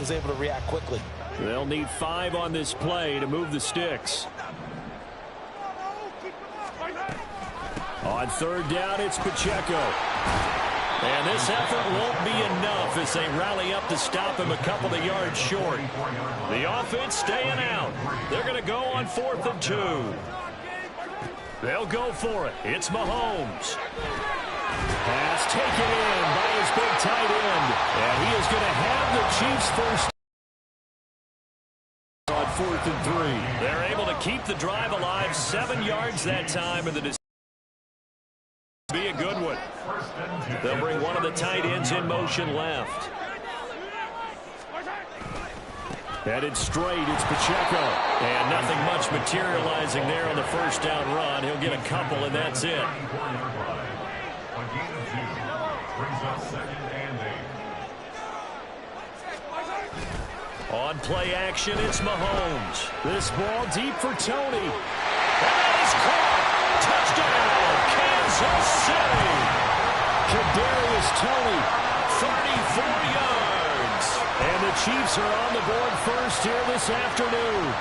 was able to react quickly. They'll need 5 on this play to move the sticks. On third down, it's Pacheco. And this effort won't be enough as they rally up to stop him a couple of yards short. The offense staying out. They're going to go on 4th and 2. They'll go for it. It's Mahomes. Pass taken in by his big tight end. And he is going to have the Chiefs first on 4th and 3. They're able to keep the drive alive. 7 yards that time, and the decision be a good one. They'll bring one of the tight ends in motion left. Headed straight, it's Pacheco. And nothing much materializing there on the first down run. He'll get a couple, and that's it. On play action, it's Mahomes. This ball deep for Tony. And that is caught. Touchdown, Kansas City. Kadarius Toney, 34 yards. And the Chiefs are on the board first here this afternoon.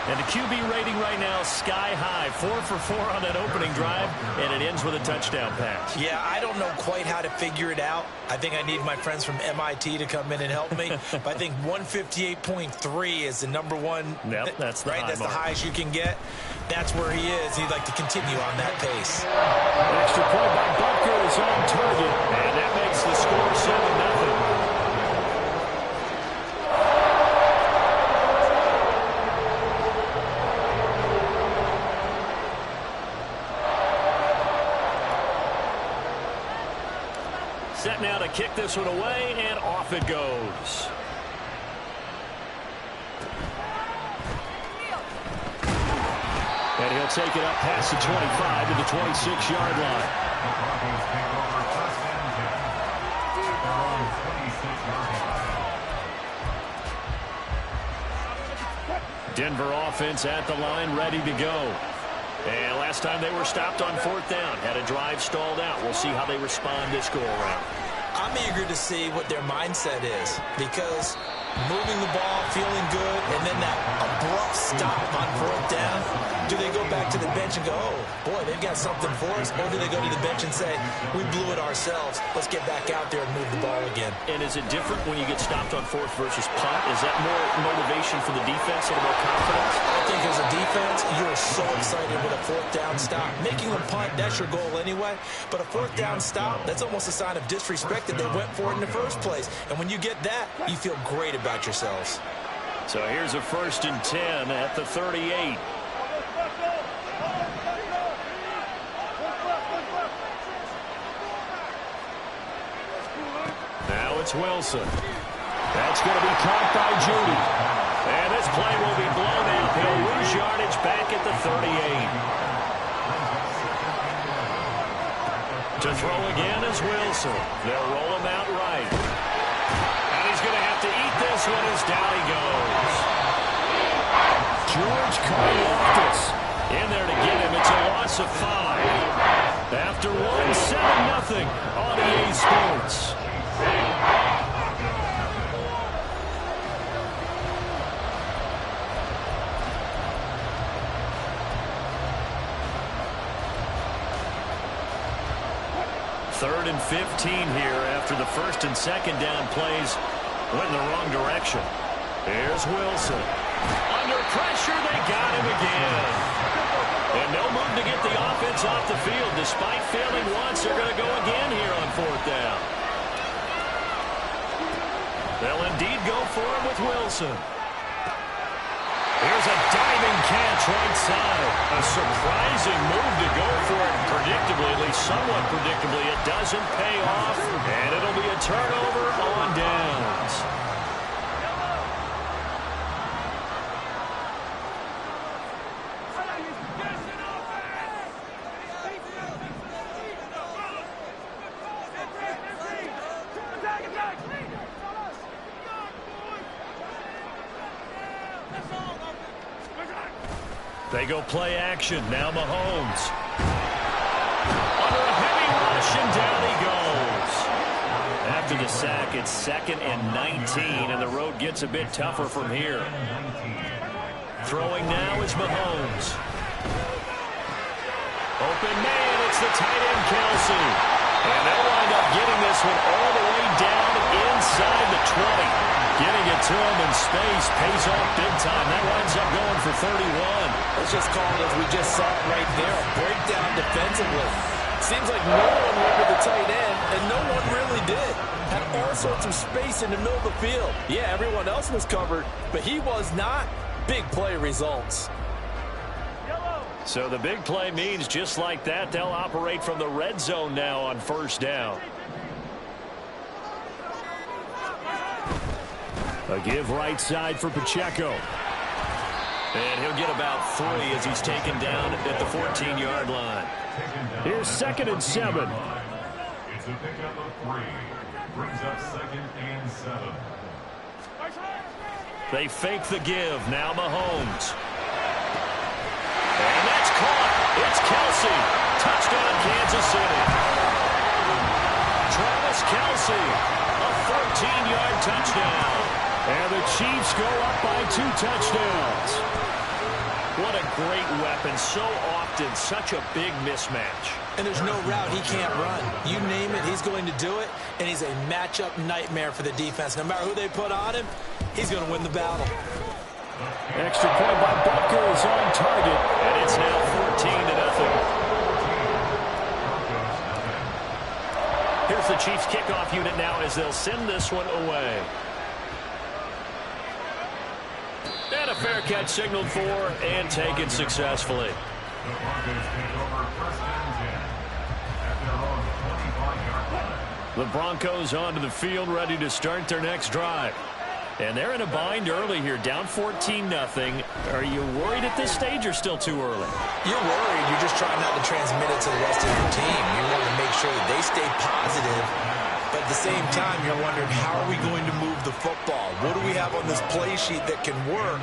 And the QB rating right now sky high. 4 for 4 on that opening drive, and it ends with a touchdown pass. Yeah, I don't know quite how to figure it out. I think I need my friends from MIT to come in and help me. But I think 158.3 is the number one. Yep, that's the right. That's the highest you can get. That's where he is. He'd like to continue on that pace. Extra point by Butker is on target, and that makes the score 7-0. Set now to kick this one away, and off it goes. And he'll take it up past the 25 to the 26-yard line. Denver offense at the line, ready to go. And last time they were stopped on 4th down, had a drive stalled out. We'll see how they respond this go-around. I'm eager to see what their mindset is, because moving the ball, feeling good, and then that abrupt stop on 4th down, do they go back to the bench and go, oh, boy, they've got something for us, or do they go to the bench and say, we blew it ourselves, let's get back out there and move the ball again? And is it different when you get stopped on 4th versus punt? Is that more motivation for the defense, a little more confidence? I think as a defense, you're so excited with a 4th down stop. Making a punt, that's your goal anyway, but a 4th down stop, that's almost a sign of disrespect that they went for it in the first place. And when you get that, you feel great about yourselves. So here's a 1st and 10 at the 38. Now it's Wilson. That's going to be caught by Judy. And this play will be blown out. He'll lose yardage back at the 38. To throw again is Wilson. They'll roll him out right. And he's going to have to eat this one as down he goes. George Karlaftis in there to get him. It's a loss of 5. After one, 7-0 on EA Sports. Third and 15 here after the 1st and 2nd down plays went in the wrong direction. Here's Wilson. Under pressure, they got him again. And no move to get the offense off the field. Despite failing once, they're going to go again here on 4th down. They'll indeed go for it with Wilson. Here's a diving catch right side. A surprising move to go for it. Predictably, at least somewhat predictably, it doesn't pay off. And it'll be a turnover on downs. They go play action. Now Mahomes. Under a heavy rush, and down he goes. After the the sack. It's 2nd and 19, and the road gets a bit tougher from here. Throwing now is Mahomes. Open man, it's the tight end, Kelsey. And they'll wind up getting this one all the way down inside the 20. Getting it to him in space pays off big time. That winds up going for 31. Let's just call it as we just saw it right there. A breakdown defensively. Seems like no one went with the tight end, and no one really did. Had all sorts of space in the middle of the field. Yeah, everyone else was covered, but he was not. Big play results. So the big play means just like that, they'll operate from the red zone now on 1st down. A give right side for Pacheco. And he'll get about 3 as he's taken down at the 14-yard line. Here's 2nd and 7. It's a pickup of 3. Brings up 2nd and 7. They fake the give. Now Mahomes. And that's caught. It's Kelsey. Touchdown, Kansas City. Travis Kelsey. A 14-yard touchdown. And the Chiefs go up by 2 touchdowns. What a great weapon. So often, such a big mismatch. And there's no route he can't run. You name it, he's going to do it. And he's a matchup nightmare for the defense. No matter who they put on him, he's going to win the battle. Extra point by Butker is on target. And it's now 14-0. Here's the Chiefs kickoff unit now as they'll send this one away. And a fair catch signaled for and taken successfully. The Broncos onto the field, ready to start their next drive. And they're in a bind early here, down 14-0. Are you worried at this stage or still too early? You're worried. You're just trying not to transmit it to the rest of your team. You want to make sure that they stay positive. But at the same time, you're wondering, how are we going to move the football? What do we have on this play sheet that can work?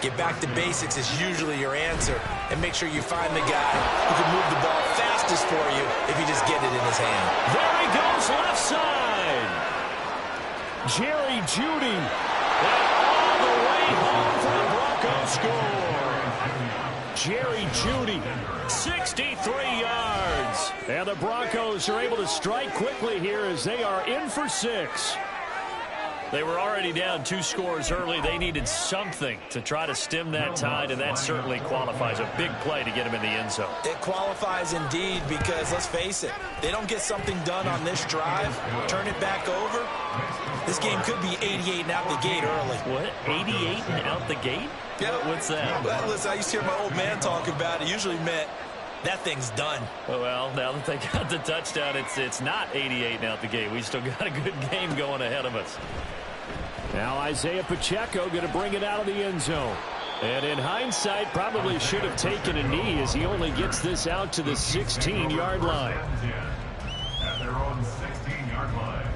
Get back to basics is usually your answer. And make sure you find the guy who can move the ball fastest for you if you just get it in his hand. There he goes, left side. Jerry Jeudy. And all the way home for the Broncos score. Jerry Jeudy, 63 yards. And the Broncos are able to strike quickly here as they are in for 6. They were already down 2 scores early. They needed something to try to stem that tide, and that certainly qualifies. A big play to get him in the end zone. It qualifies indeed because, let's face it, they don't get something done on this drive, turn it back over, this game could be 88 and out the gate early. What? 88 and out the gate? Yeah. What's that? Well, listen, I used to hear my old man talk about it. It usually meant that thing's done. Well, now that they got the touchdown, it's not 88 and out the gate. We still got a good game going ahead of us. Now Isaiah Pacheco going to bring it out of the end zone. And in hindsight, probably should have taken a knee as he only gets this out to the 16-yard line. At their own 16-yard line.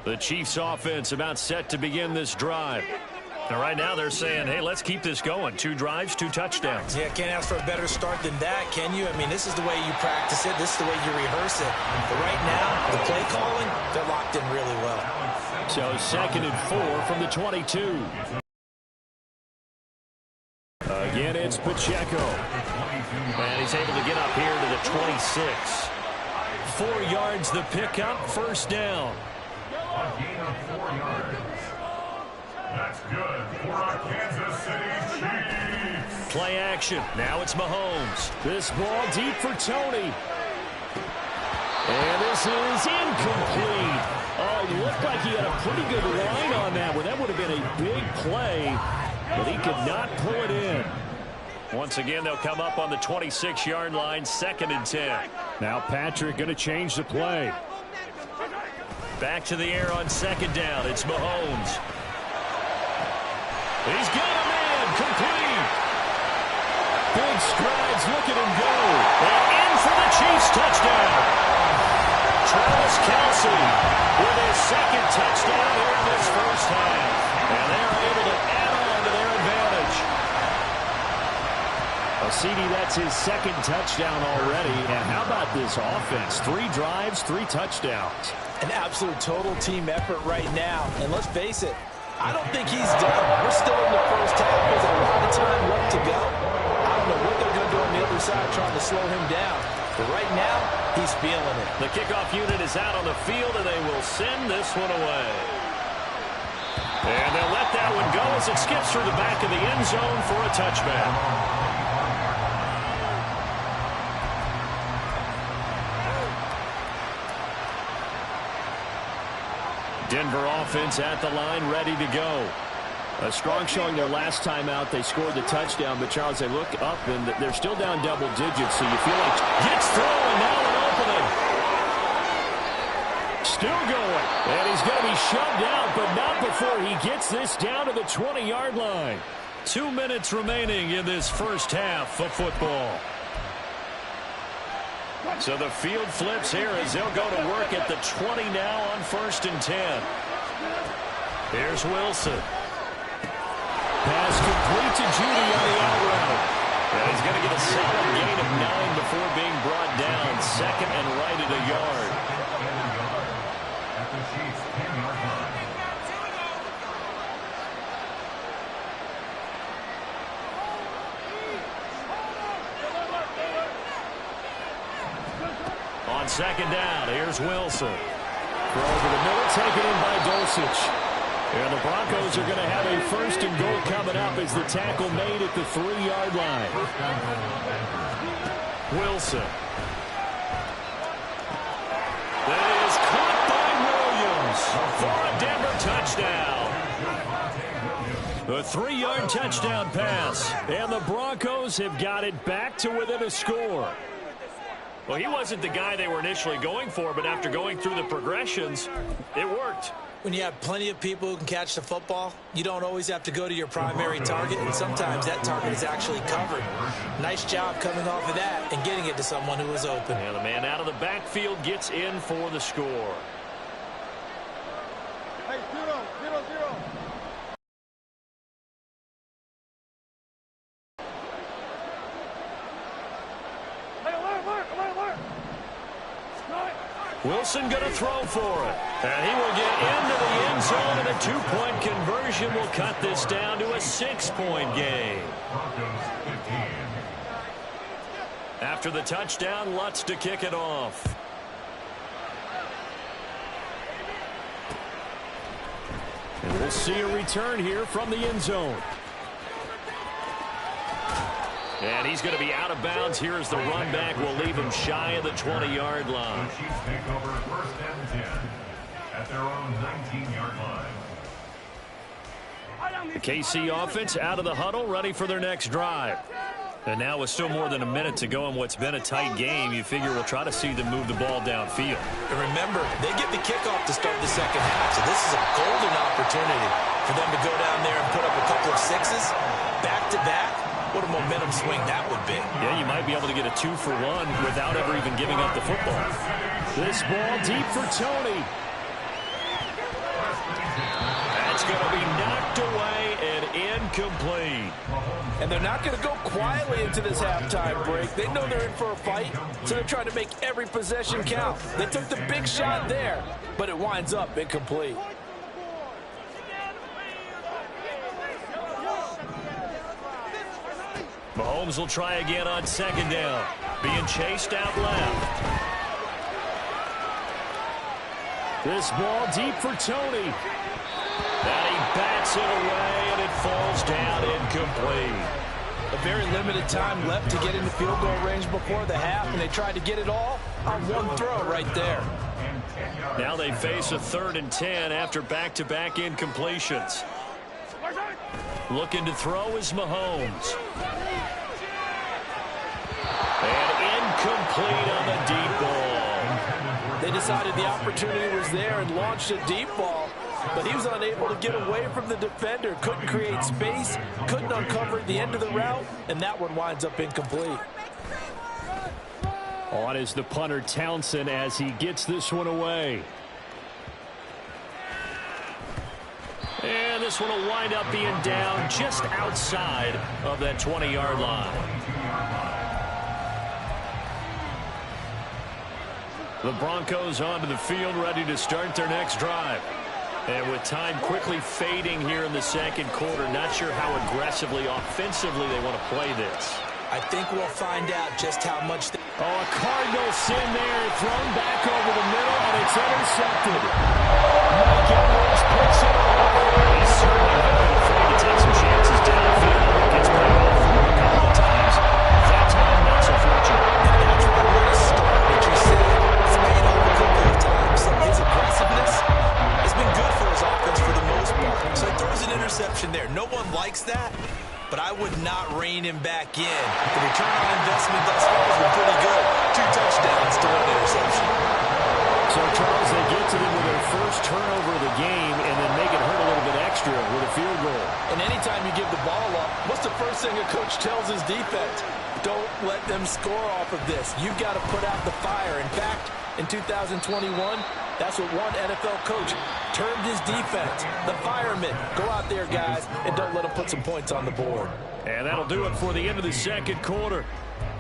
The Chiefs offense about set to begin this drive. And right now they're saying, hey, let's keep this going. 2 drives, 2 touchdowns. Yeah, can't ask for a better start than that, can you? I mean, this is the way you practice it. This is the way you rehearse it. But right now, the play calling, they're locked in really well. So 2nd and 4 from the 22. Again, it's Pacheco. And he's able to get up here to the 26. 4 yards the pickup, 1st down. A gain of 4 yards. That's good for our Kansas City Chiefs. Play action. Now it's Mahomes. This ball deep for Tony. And this is incomplete. Oh, it looked like he had a pretty good line on that one. That would have been a big play, but he could not pull it in. Once again, they'll come up on the 26-yard line, 2nd and 10. Now Patrick going to change the play. Back to the air on 2nd down. It's Mahomes. He's got a man, complete. Big strides, look at him go. And in for the Chiefs touchdown. Travis Kelsey with his 2nd touchdown here in this 1st half. And they're able to add on to their advantage. CD, that That's his second touchdown already. And how about this offense? 3 drives, 3 touchdowns. An absolute total team effort right now. And let's face it, I don't think he's done. We're still in the first half. There's a lot of time left to go. I don't know what they're going to do on the other side trying to slow him down. But right now, he's feeling it. The kickoff unit is out on the field, and they will send this one away. And they'll let that one go as it skips through the back of the end zone for a touchback. Denver offense at the line, ready to go. A strong showing their last time out. They scored the touchdown, but Charles, they look up and they're still down double digits, so you feel like gets through and now an opening. Still going, and he's going to be shoved out, but not before he gets this down to the 20-yard line. 2 minutes remaining in this first half of football. So the field flips here as they'll go to work at the 20 now on 1st and 10. Here's Wilson. Pass complete to Judy on the out route. And he's going to get a solid gain of 9 before being brought down. 2nd and right at a yard. At the Chiefs' 10-yard line. On 2nd down, here's Wilson. Throw over the middle, taken in by Dulcich. And the Broncos are going to have a 1st and goal coming up as the tackle made at the 3-yard line. Wilson. That is caught by Williams for a Denver touchdown. The 3-yard touchdown pass. And the Broncos have got it back to within a score. Well, he wasn't the guy they were initially going for, but after going through the progressions, it worked. When you have plenty of people who can catch the football, you don't always have to go to your primary target, and sometimes that target is actually covered. Nice job coming off of that and getting it to someone who was open. And the man out of the backfield gets in for the score. Hey, 0-0. Wilson going to throw for it. And he will get into the end zone, and a 2-point conversion will cut this down to a 6-point game. After the touchdown, Lutz to kick it off. And we'll see a return here from the end zone. And he's going to be out of bounds here as the run back will leave him shy of the 20-yard line. The Chiefs take over 1st and 10 at their own 19-yard line. The KC offense out of the huddle, ready for their next drive. And now with still more than a minute to go in what's been a tight game, you figure we'll try to see them move the ball downfield. And remember, they get the kickoff to start the second half, so this is a golden opportunity for them to go down there and put up a couple of 6s back-to-back. What a momentum swing that would be. Yeah, you might be able to get a 2-for-1 without ever even giving up the football. This ball deep for Tony. That's going to be knocked away and incomplete. And they're not going to go quietly into this halftime break. They know they're in for a fight, so they're trying to make every possession count. They took the big shot there, but it winds up incomplete. Mahomes will try again on 2nd down. Being chased out left. This ball deep for Tony. And he bats it away, and it falls down incomplete. A very limited time left to get into field goal range before the half, and they tried to get it all on one throw right there. Now they face a 3rd and 10 after back-to-back incompletions. Looking to throw is Mahomes. And incomplete on the deep ball. They decided the opportunity was there and launched a deep ball, but he was unable to get away from the defender. Couldn't create space, couldn't uncover the end of the route, and that one winds up incomplete. On is the punter Townsend as he gets this one away. And this one will wind up being down just outside of that 20-yard line. The Broncos onto the field, ready to start their next drive. And with time quickly fading here in the second quarter, not sure how aggressively, offensively they want to play this. I think we'll find out just how much. A Cardinal sin there, thrown back over the middle, and it's intercepted. Mike Edwards picks it up. He's certainly not been afraid to take some chances downfield. Gets played off for a couple of times. That time, not so fortunate. And that's where I want to start what you said. It's paid off a couple of times. So his aggressiveness has been good for his offense for the most part. So he throws an interception there. No one likes that, but I would not rein him back in. The return on investment thus far has been pretty good. 2 touchdowns to 1 interception. So, Charles, they get to them with their first turnover of the game and then make it hurt a little bit extra with a field goal. And anytime you give the ball up, what's the first thing a coach tells his defense? Don't let them score off of this. You've got to put out the fire. In fact, in 2021, that's what one NFL coach termed his defense. The firemen. Go out there, guys, and don't let them put some points on the board. And that'll do it for the end of the second quarter.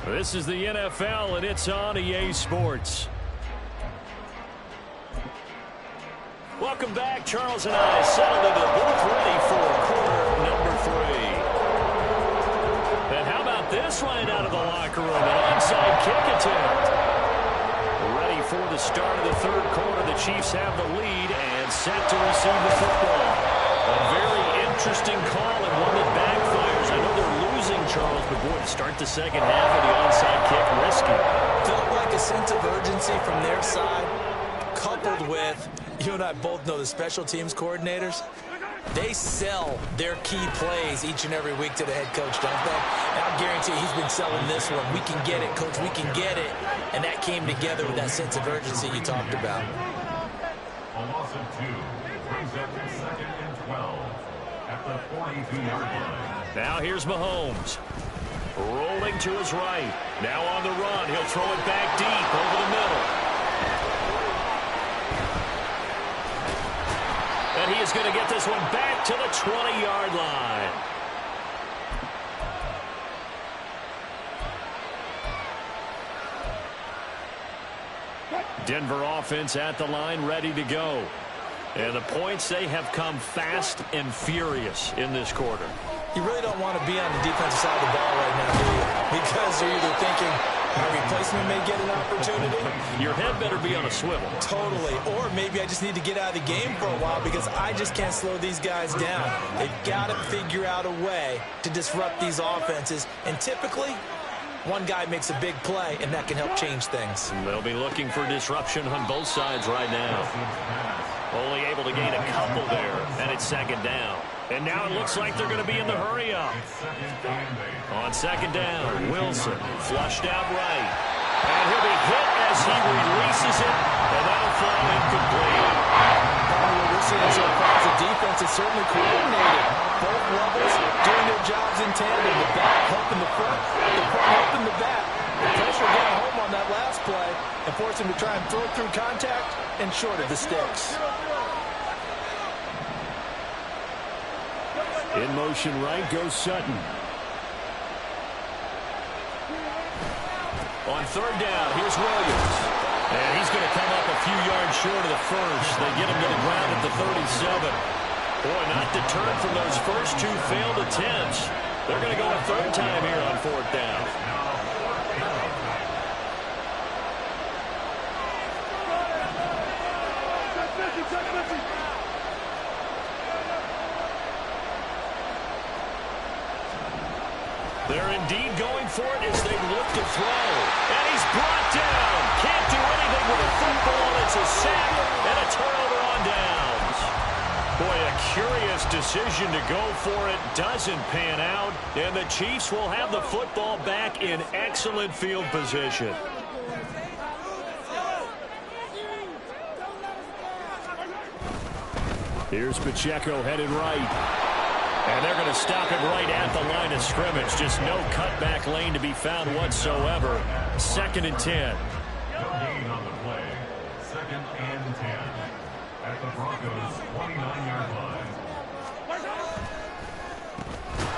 This is the NFL, and it's on EA Sports. Welcome back. Charles and I settled into the booth ready for quarter number 3. And how about this right out of the locker room? An onside kick attempt. Ready for the start of the third quarter. The Chiefs have the lead and set to receive the football. A very interesting call and one that backfires. I know they're losing, Charles, but boy, to start the second half of the onside kick, risky. Felt like a sense of urgency from their side, coupled with, you and I both know the special teams coordinators, they sell their key plays each and every week to the head coach, don't they? And I'll guarantee you he's been selling this one. We can get it, coach, we can get it. And that came together with that sense of urgency you talked about. A loss of 2 brings up to 2nd and 12 at the 42-yard line. Now here's Mahomes. Rolling to his right. Now on the run. He'll throw it back deep over the middle. And he is going to get this one back to the 20-yard line. Denver offense at the line, ready to go. And the points, they have come fast and furious in this quarter. You really don't want to be on the defensive side of the ball right now, do you? Because you're either thinking my replacement may get an opportunity. Your head better be on a swivel. Totally. Or maybe I just need to get out of the game for a while because I just can't slow these guys down. They've got to figure out a way to disrupt these offenses. And typically, one guy makes a big play, and that can help change things. And they'll be looking for disruption on both sides right now. Only able to gain a couple there, and it's second down. And now it looks like they're going to be in the hurry-up. On second down, Wilson flushed out right. And he'll be hit as he releases it, and that'll fall incomplete. What we're seeing so far is the defense is certainly coordinated. Both levels doing their jobs in tandem. The back helping the front, the front helping the back. The pressure getting home on that last play and force him to try and throw through contact and short of the sticks. In motion right goes Sutton. On third down, here's Williams. And he's going to come up a few yards short of the first. They get him to the ground at the 37. Boy, not deterred from those first 2 failed attempts. They're going to go a third time here on fourth down. They're indeed going for it as they look to throw. And he's brought down. Can't do anything with a football. It's a sack and a turnover on downs. Boy, a curious decision to go for it. Doesn't pan out. And the Chiefs will have the football back in excellent field position. Here's Pacheco headed right. And they're going to stop it right at the line of scrimmage. Just no cutback lane to be found whatsoever. 2nd and 10. No gain on the play. 2nd and 10 at the Broncos' 29-yard line.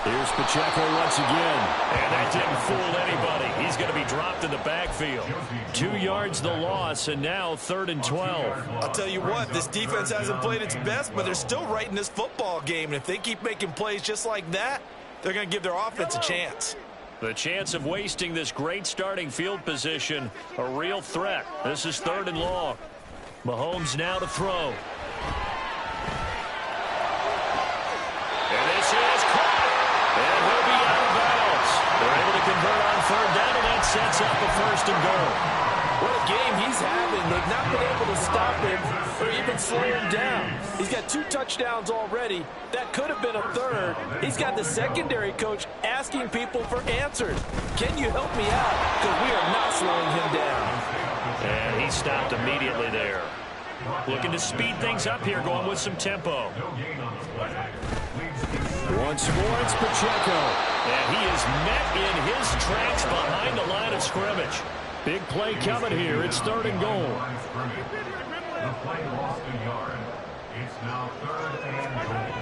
Here's Pacheco once again. And that didn't fool anybody. He's going to be dropped in the backfield. 2 yards the loss, and now 3rd and 12. I'll tell you what, this defense hasn't played its best, but they're still right in this football game. And if they keep making plays just like that, they're going to give their offense a chance. The chance of wasting this great starting field position, a real threat. This is 3rd and long. Mahomes now to throw. And this is caught. And he'll be out of bounds. They're able to convert on 3rd down, and that sets up a 1st and goal. What a game he's having. They've not been able to stop him or even slow him down. He's got 2 touchdowns already. That could have been a 3rd. He's got the secondary coach asking people for answers. Can you help me out? Because we are not slowing him down. And he stopped immediately there. Looking to speed things up here, going with some tempo. Once more, it's Pacheco. And he is met in his tracks behind the line of scrimmage. Big play coming here. It's 3rd and goal. The play lost a yard. It's now 3rd and goal.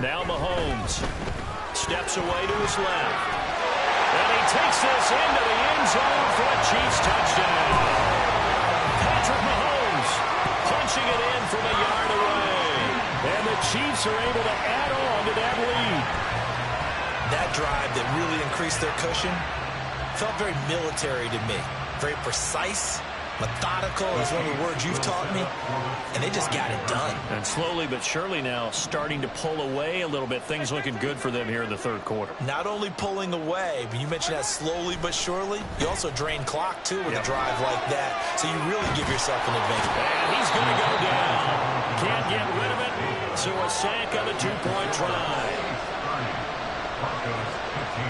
Now Mahomes steps away to his left. And he takes this into the end zone for a Chiefs touchdown. Patrick Mahomes punching it in from a yard away. And the Chiefs are able to add on to that lead. That drive that really increased their cushion felt very military to me. Very precise, methodical is one of the words you've taught me, and they just got it done. And slowly but surely now starting to pull away a little bit. Things looking good for them here in the 3rd quarter. Not only pulling away, but you mentioned that slowly but surely. You also drain clock, too, with a drive like that, so you really give yourself an advantage. And he's going to go down. Can't get rid of it, so a sack on a 2-point try. Broncos 15.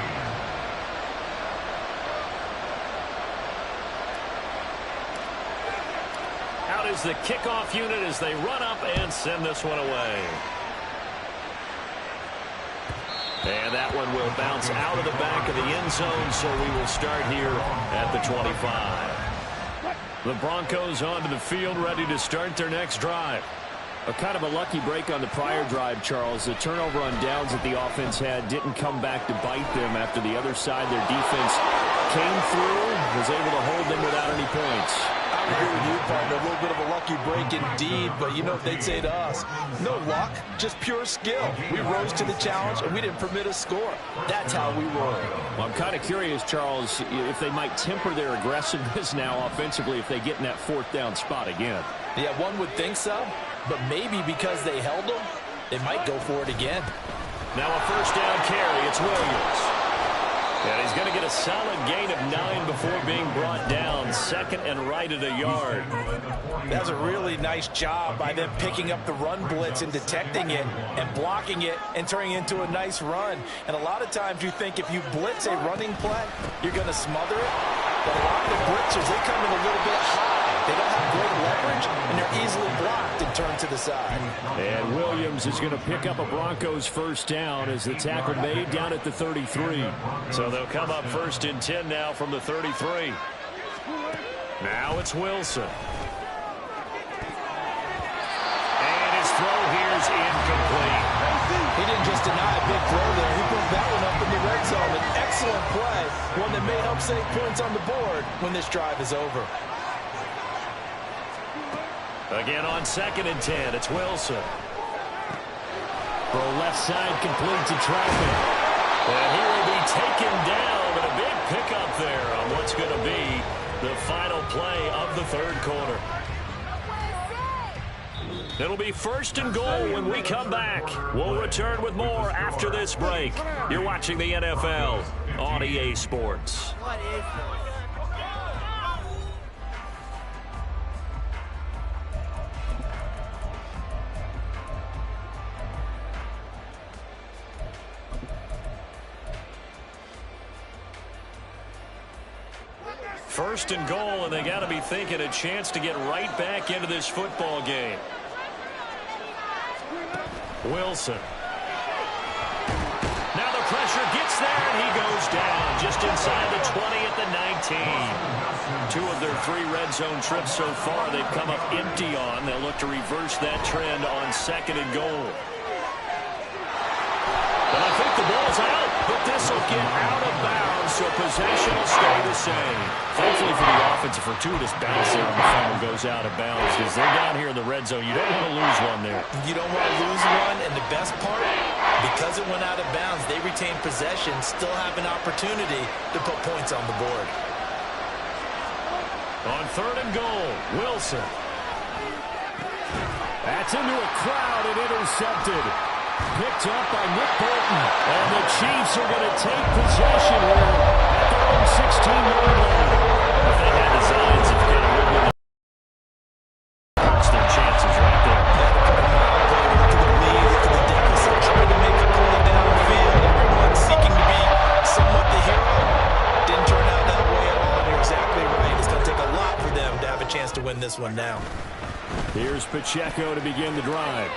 Out is the kickoff unit as they run up and send this one away. And that one will bounce out of the back of the end zone, so we will start here at the 25. The Broncos onto the field, ready to start their next drive. A kind of a lucky break on the prior drive, Charles. The turnover on downs that the offense had didn't come back to bite them after the other side. Their defense came through, was able to hold them without any points. I agree with you, partner. A little bit of a lucky break indeed, but you know what they'd say to us? No luck, just pure skill. We rose to the challenge, and we didn't permit a score. That's how we roll. Well, I'm kind of curious, Charles, if they might temper their aggressiveness now offensively if they get in that 4th down spot again. Yeah, one would think so, but maybe because they held them, they might go for it again. Now a 1st down carry. It's Williams. And he's going to get a solid gain of 9 before being brought down. 2nd and right at a yard. That's a really nice job by them picking up the run blitz and detecting it and blocking it and turning it into a nice run. And a lot of times you think if you blitz a running play, you're going to smother it. But a lot of the blitzers, they come in a little bit high. They don't have great leverage, and they're easily blocked and turned to the side. And Williams is going to pick up a Broncos 1st down as the tackle made down at the 33. So they'll come up 1st and 10 now from the 33. Now it's Wilson. And his throw here is incomplete. He didn't just deny a big throw there. He put that one up in the red zone. An excellent play, one that may help save points on the board when this drive is over. Again on 2nd and 10, it's Wilson. Throw left side complete to traffic. And he will be taken down, but a big pickup there on what's going to be the final play of the 3rd quarter. It'll be 1st and goal when we come back. We'll return with more after this break. You're watching the NFL on EA Sports. First and goal, and they got to be thinking a chance to get right back into this football game. Wilson. Now the pressure gets there, and he goes down just inside the 20 at the 19. 2 of their 3 red zone trips so far they've come up empty on. They'll look to reverse that trend on 2nd and goal. The And I think the ball's out, but this will get out of bounds, so possession will stay the same. Thankfully for the offense, a fortuitous bounce there on the fumble goes out of bounds because they're down here in the red zone. You don't want to lose one there. You don't want to lose one, and the best part, because it went out of bounds, they retain possession, still have an opportunity to put points on the board. On 3rd and goal, Wilson. That's into a crowd and intercepted. Picked up by Nick Bolton. And the Chiefs are going to take possession here at their own 16-yard line. If they had designs of getting rid of hurts their chances right there. Look at the lead, look at the deficit, trying to make a play downfield. Everyone seeking to be somewhat the hero. Didn't turn out that way at all. You're exactly right. It's going to take a lot for them to have a chance to win this one now. Here's Pacheco to begin the drive.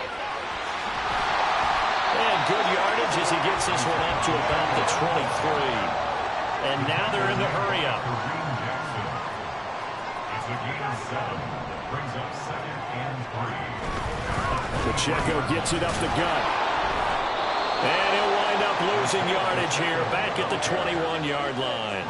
And good yardage as he gets this one up to about the 23. And now they're in the hurry up. It's a gain of 7. Brings up 2nd and 3. Pacheco gets it up the gut. And he'll wind up losing yardage here back at the 21-yard line.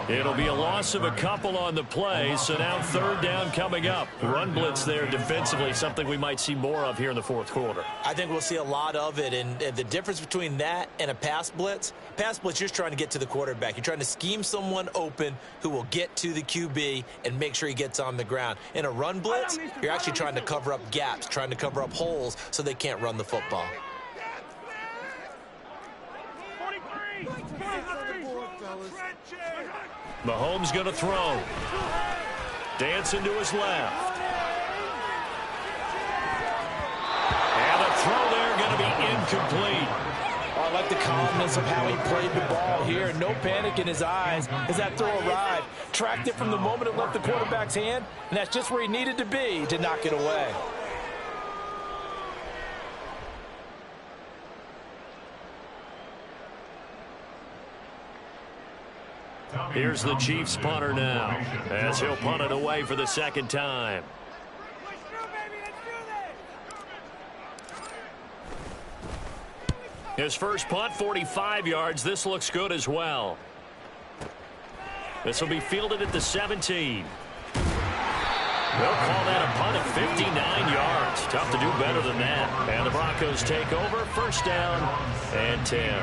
It'll be a loss of a couple on the play, so now 3rd down coming up. Run blitz there defensively, something we might see more of here in the 4th quarter. I think we'll see a lot of it, and the difference between that and a pass blitz, you're just trying to get to the quarterback. You're trying to scheme someone open who will get to the QB and make sure he gets on the ground. In a run blitz, you're actually trying to cover up gaps, trying to cover up holes so they can't run the football. Mahomes going to throw. Dancing to his left. And the throw there going to be incomplete. Oh, I like the calmness of how he played the ball here. No panic in his eyes as that throw arrived. Tracked it from the moment it left the quarterback's hand, and that's just where he needed to be to knock it away. Here's the Chiefs punter now as he'll punt it away for the 2nd time. His first punt, 45 yards. This looks good as well. This will be fielded at the 17. They'll call that a punt at 59 yards. Tough to do better than that. And the Broncos take over. 1st down and 10.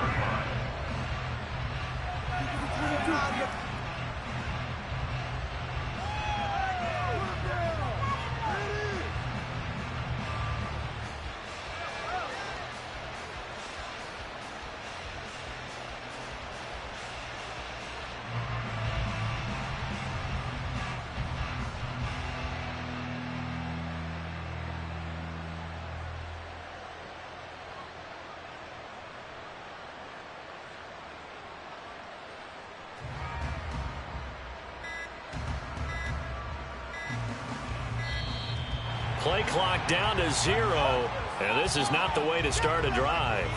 Play clock down to 0, and this is not the way to start a drive.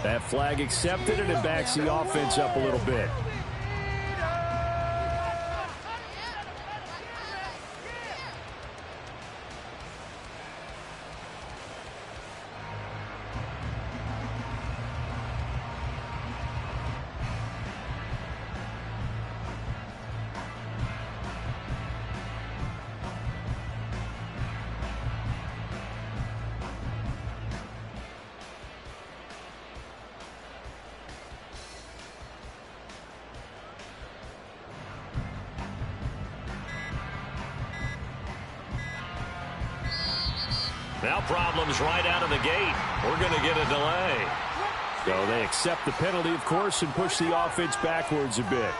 That flag accepted, and it backs the offense up a little bit. Now problems right out of the gate. We're going to get a delay. So they accept the penalty, of course, and push the offense backwards a bit.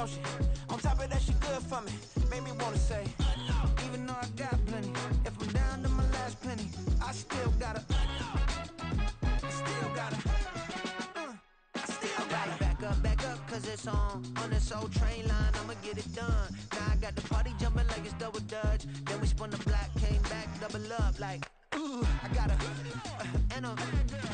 don't she? On top of that, she good for me. Made me wanna say, even though I got plenty, if I'm down to my last penny, I still gotta, back up, cause it's on this old train line, I'ma get it done. Now I got the party jumping like it's double dutch. Then we spun the block, came back, double up like, ooh, I got and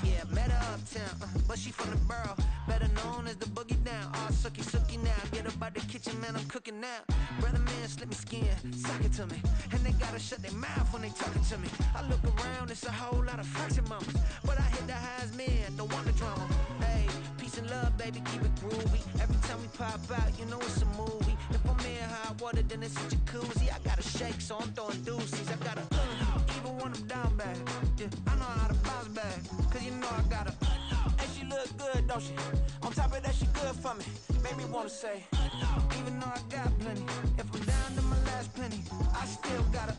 yeah, met her uptown, but she from the borough, better known as the boogie down. All sookie now, get up out the kitchen, man, I'm cooking now. Brother man, slip me skin, sock it to me, and they gotta shut their mouth when they talking to me. I look around, it's a whole lot of fraction mamas, but I hit the highs, man, don't want the drama. Hey, peace and love, baby, keep it groovy. Every time we pop out, you know it's a movie. If I'm in hot water, then it's a jacuzzi. I gotta shake, so I'm throwing deuces. I gotta, even when I'm down bad, yeah, I know how to bounce back, cause you know I gotta, and she look good, don't she? On top of that, she good for me. Made me wanna say, even though I got plenty, if I'm down to my last penny, I still gotta,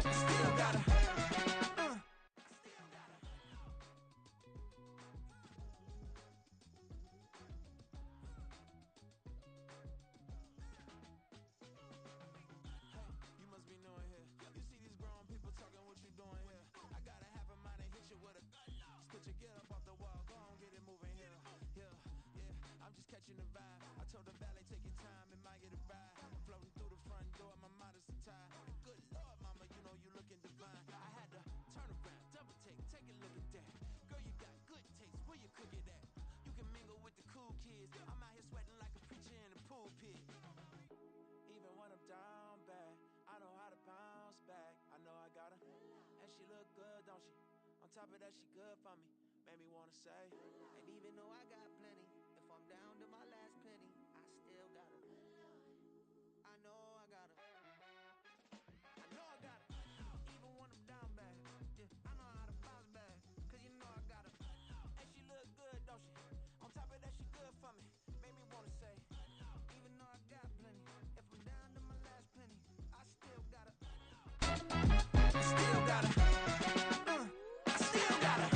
still gotta. You must be knowing here. You see these grown people talking, what you doing here? I got a half a mind to hit you with a stitch you, get up off the wall, go on, get it moving here. Yeah, I'm just catching the vibe. I told the valet, take your time, it might get a ride. Floating through the front door, my mind is tied. Good Lord, mama, you know you looking divine. I had to turn around, double take a look at that. Girl, you got good taste, where you cook it at? You can mingle with the cool kids. I'm out here sweating like a preacher in the pulpit. Even when I'm down bad, I know how to bounce back. I know I got her, and she look good, don't she? On top of that, she good for me. Made me wanna say, and even though I got plenty, if I'm down to my last penny, I still got her. I know I got her. I know I got her. Even when I'm down bad, yeah, I know how to bounce back, cause you know I got her. And she look good, don't she? On top of that, she good for me. Made me wanna say, even though I got plenty, if I'm down to my last penny, I still got her. Still got her. Still got her.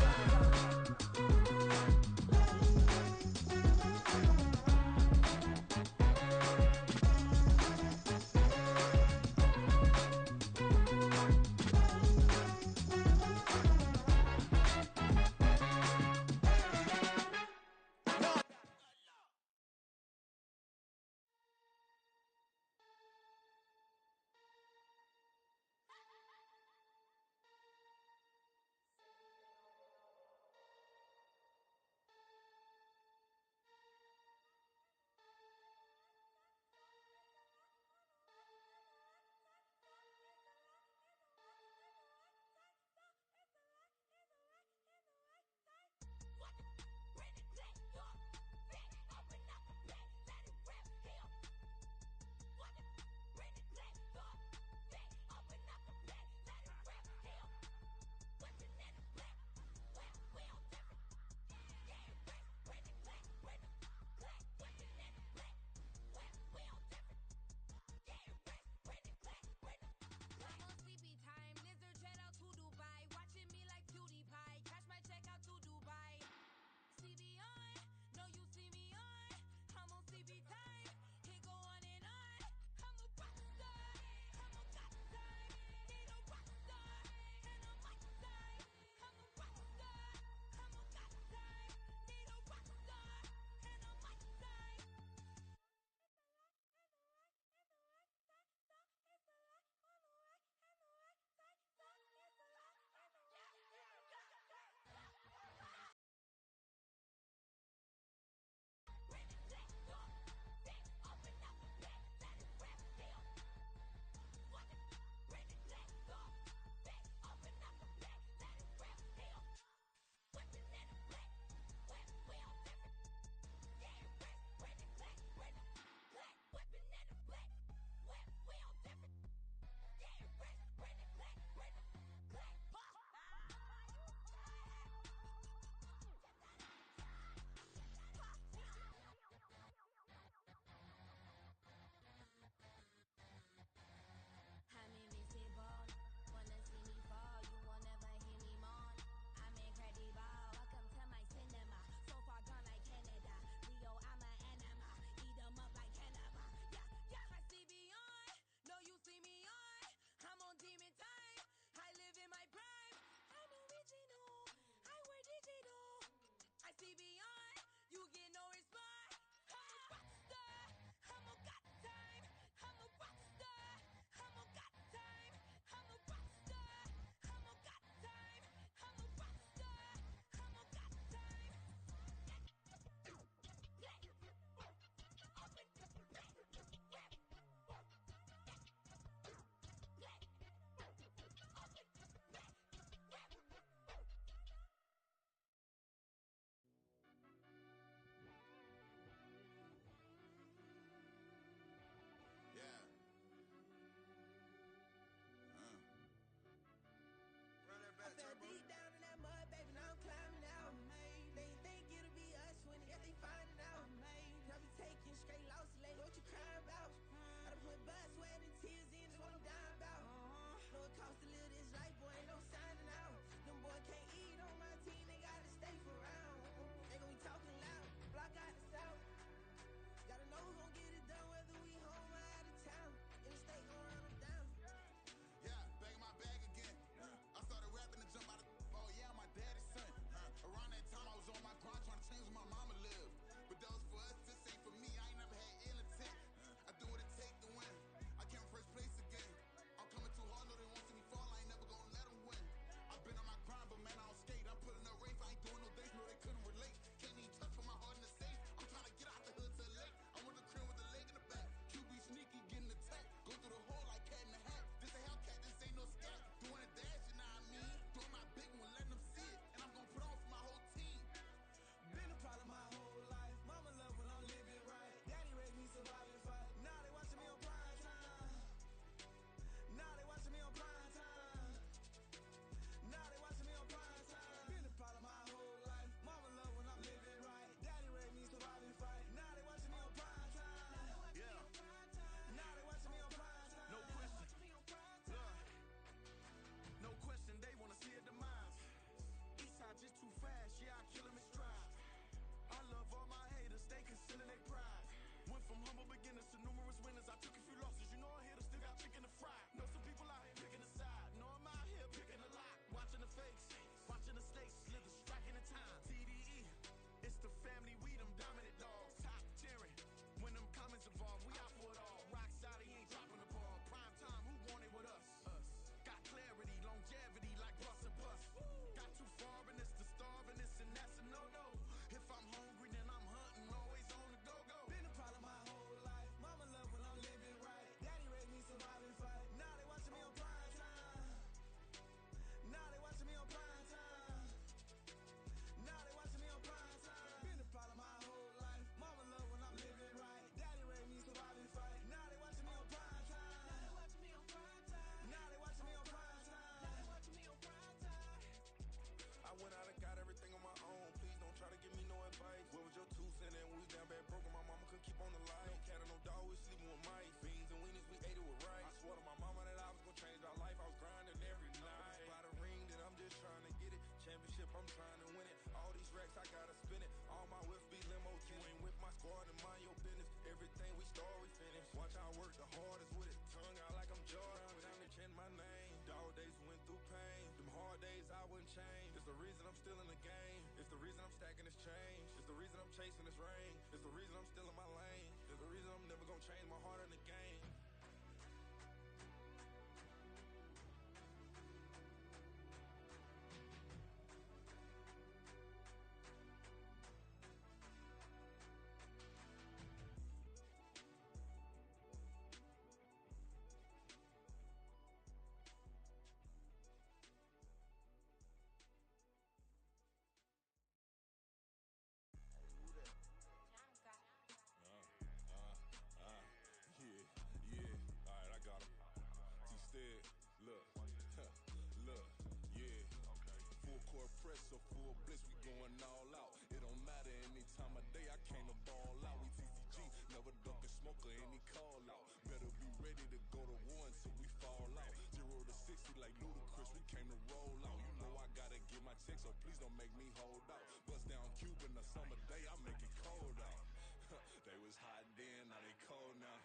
if I'm trying to win it. All these racks, I gotta spin it. All my whips be limo. You ain't with my squad and mind your business. Everything we start, we finish. Watch I work the hardest with it. Tongue out like I'm Jordan. Time to change my name. Dog days went through pain. Them hard days I wouldn't change. It's the reason I'm still in the game. It's the reason I'm stacking this change. It's the reason I'm chasing this rain. It's the reason I'm still in my lane. It's the reason I'm never gonna change my heart in the game. Yeah, alright, I got him. T-Stead, look, look, yeah. Full court press or full blitz, we going all out. It don't matter any time of day, I came to ball out. We TCG, never duck a smoker, any call out. Better be ready to go to war until we fall out. 0 to 60 like Ludacris, we came to roll out. You know I gotta get my check, so please don't make me hold out. Bust down Cuban a summer day, I make it cold out. They was hot then, now they cold now.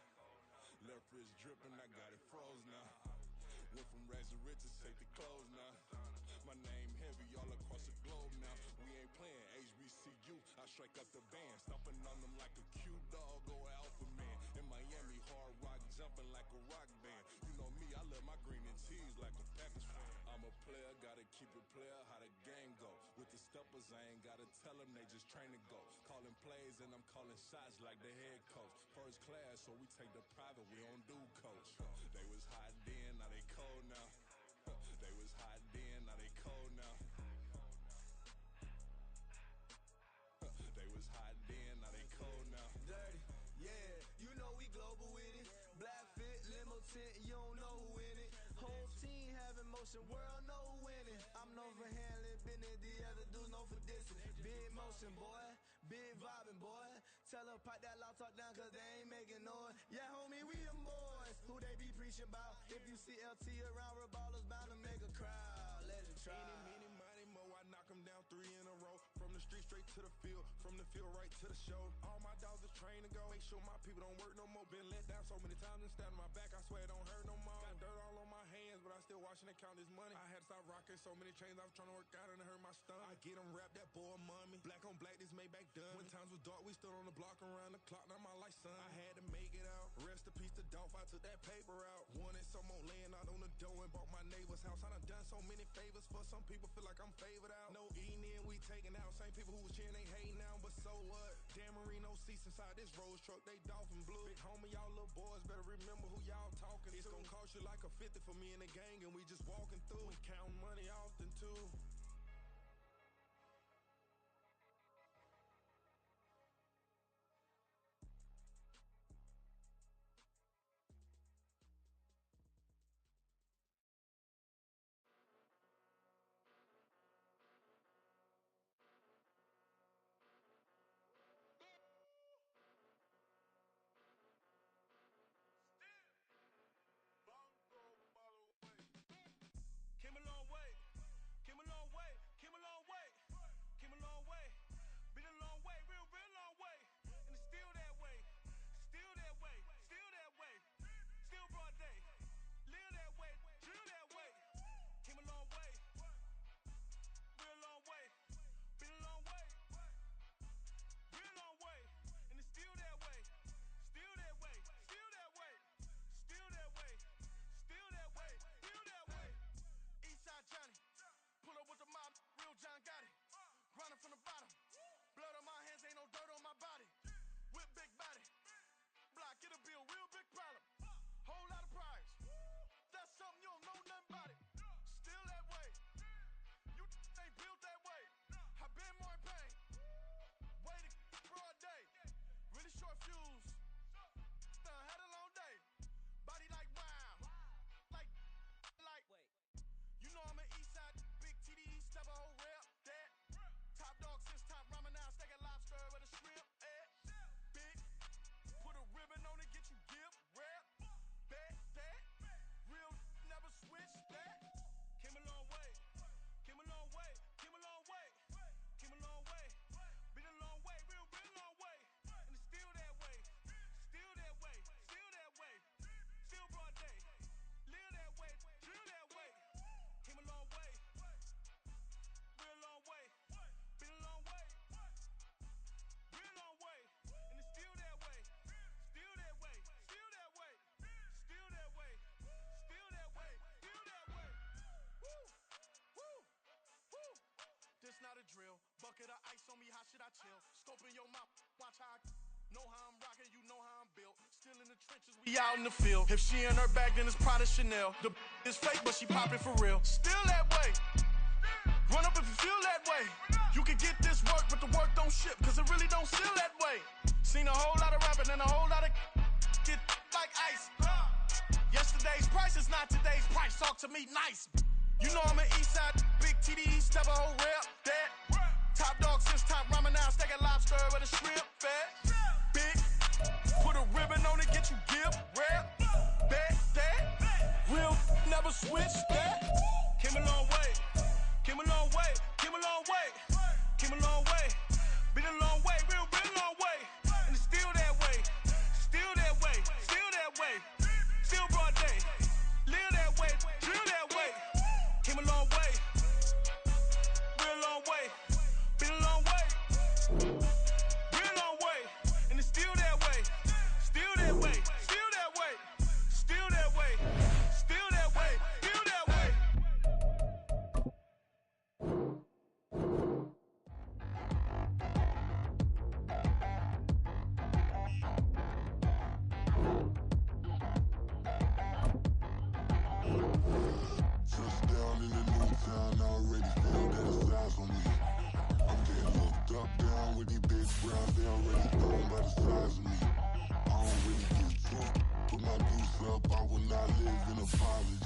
Left wrist dripping, I got it froze now. Went from rags to riches, take the clothes now. My name heavy all across the globe now. We ain't playing HBCU, I strike up the band. Stomping on them like a cute dog or alpha man. In Miami, hard rock jumping like a rock band. You know me, I love my green and cheese like a Packers fan. I'm a player, gotta keep it player, how the game go. With the steppers, I ain't gotta tell them, they just train to go. Calling plays and I'm calling shots like the head coach. First class, so we take the private, we don't do coach. They was hot then, now they cold now. They was hot then, now they cold now. They was hot then, now they cold now. Dirty, yeah, you know we global with it. Black fit, limo tint, you don't know who in it. Whole team having motion, world know winning. I'm known for handling business, the other dudes known for dissing. Big motion, boy, big vibing, boy. Tell her pipe that loud talk down, cause they ain't making noise. Yeah, homie, we them boys, who they be preaching about. If you see LT around, ballers bound to make a crowd. Legend try. Eeny, meeny, mo, I knock them down 3 in a row. From the street straight to the field, from the field right to the show. All my dogs are trained to go. Make sure my people don't work no more. Been let down so many times and stand on my back, I swear it don't hurt no more. Got dirt all on my hands, but I still watching and count this money. I had to stop rocking so many chains, I was trying to work out and it hurt my stomach. I get them wrapped, that boy mommy. Black on black, this Maybach done. When times was dark, we stood on the block around the clock. Now my life, son, I had to make it out. Rest in peace to Dolph, I took that paper out. Wanted some more laying out on the dough and bought my neighbor's house. I done done so many favors for some people, feel like I'm favored out. No eating in, we taking out. Same people who was cheering, they hating now, but so what? Dan Marino seats inside this Rolls truck, they dolphin blue. Big homie, y'all little boys better remember who y'all talking to. It's gonna cost you like a 50 for me and the gang, and we just walking through. We counting money often too. Came a long way. Came a long be out in the field. If she in her bag, then it's Prada Chanel. The is fake, but she poppin' for real. Still that way. Run up if you feel that way. You can get this work, but the work don't ship, cause it really don't feel that way. Seen a whole lot of rapping and a whole lot of get like ice. Yesterday's price is not today's price. Talk to me nice. You know I'm an Eastside, big TDE, step a whole rep, that. Top dog since top ramen now, steak and lobster with a shrimp, fat. Big, put a ribbon on it, get you give, rap, bet, that. Real, never switch, that. Came a long way, came a long way, came a long way, came a long way. Been a long way, real long way. And it's still that way, still that way, still that way. Still broad day, live that way, drill that way. Came a long way, real long way. Been a long way, real long way. And it's still that way, still that way, still that way, still that way, still that way, still that way. Touchdown in the new town, I already feel that it's eyes on me. I'm getting looked up, down with these big brown, they already known by the size of me. I don't really give two, put my deuce up, I will not live in apology.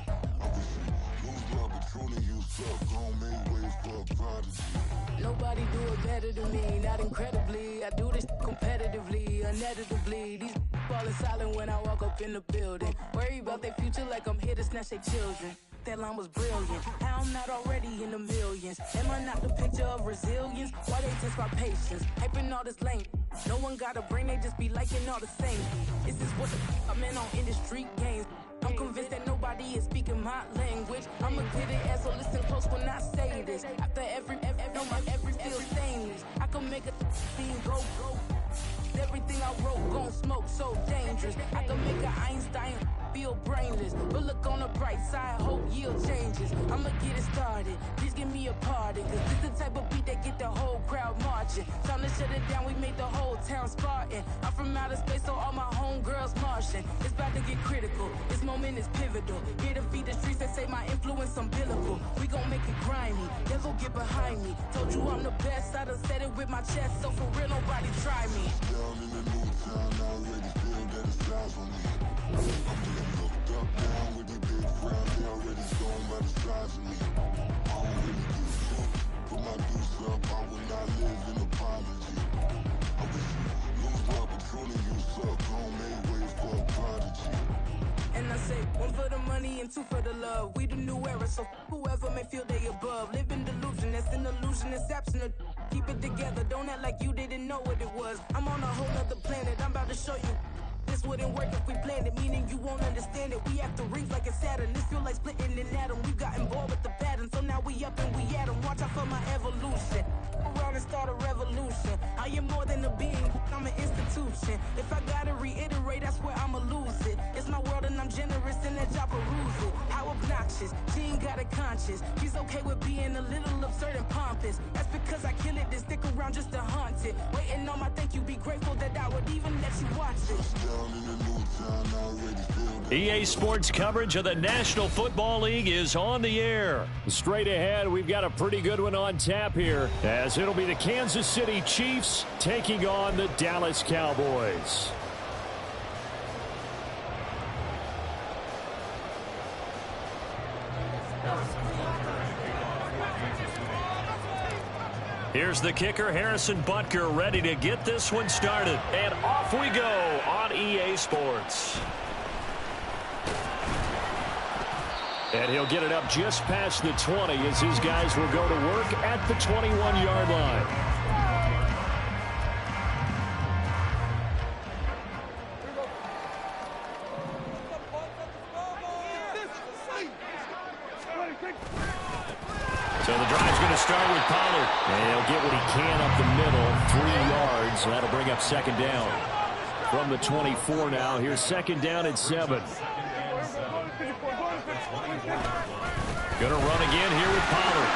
I wish you lose love, but truly you suck, gon' make way for a prodigy. Nobody do it better than me, not incredibly. I do this competitively, uneditably. These falling silent when I walk up in the building. Worry about their future like I'm here to snatch their children. That line was brilliant. How I'm not already in the millions? Am I not the picture of resilience? Why they test my patience? Hyping all this lame. No one got a brain, they just be liking all the same. This is what the I'm in on industry games. I'm convinced that nobody is speaking my language. I'ma get it as so listen close when I say this. After every feel stainless. I can make a thing go. Everything I wrote gon' smoke, so dangerous. I can make a Einstein feel brainless. But look on the bright side, hope yield changes. I'ma get it started, please give me a pardon. Cause this the type of beat that get the whole crowd marching. Time to shut it down, we made the whole town Spartan. I'm from outer space, so all my homegirls Martian. It's about to get critical, this moment is pivotal. Here to feed the streets that say my influence umbilical. We gon' make it grimy, they'll go get behind me. Told you I'm the best, I done said it with my chest. So for real, nobody try me. Down in the new town, I already feel that it's eyes on me. I'm getting looked up, down with these big brown, they already gone by the size of me. I don't really give two, put my deuce up, I will not live in apology. I wish you lose love, but truly you suck, gon' make way for a prodigy. And I say, one for the money and two for the love. We the new era, so whoever may feel they above. Live in delusion, that's an illusion, it's absent. Keep it together, don't act like you didn't know what it was. I'm on a whole nother planet, I'm about to show you. This wouldn't work if we planned it, meaning you won't understand it. We have to rings like a Saturn, this feel like splitting an atom. We got involved with the pattern, so now we up and we at 'em. Watch out for my evolution. Around and start a revolution. I am more than a being, I'm an institution. If I gotta reiterate, that's where I'ma lose it. It's my world and I'm generous in that job peruse it. How obnoxious, she ain't got a conscience. She's okay with being a little absurd and pompous. That's because I kill it, then stick around just to haunt it. Waiting on my thank you, be grateful that I would even let you watch it. EA Sports coverage of the National Football League is on the air. Straight ahead, we've got a pretty good one on tap here, as it'll be the Kansas City Chiefs taking on the Dallas Cowboys. Here's the kicker, Harrison Butker, ready to get this one started. And off we go on EA Sports. And he'll get it up just past the 20 as his guys will go to work at the 21-yard line. So the drive's going to start with Pollard. And he'll get what he can up the middle, 3 yards. So that'll bring up second down. From the 24 now, here's second down at 7. Going to run again here with Pollard.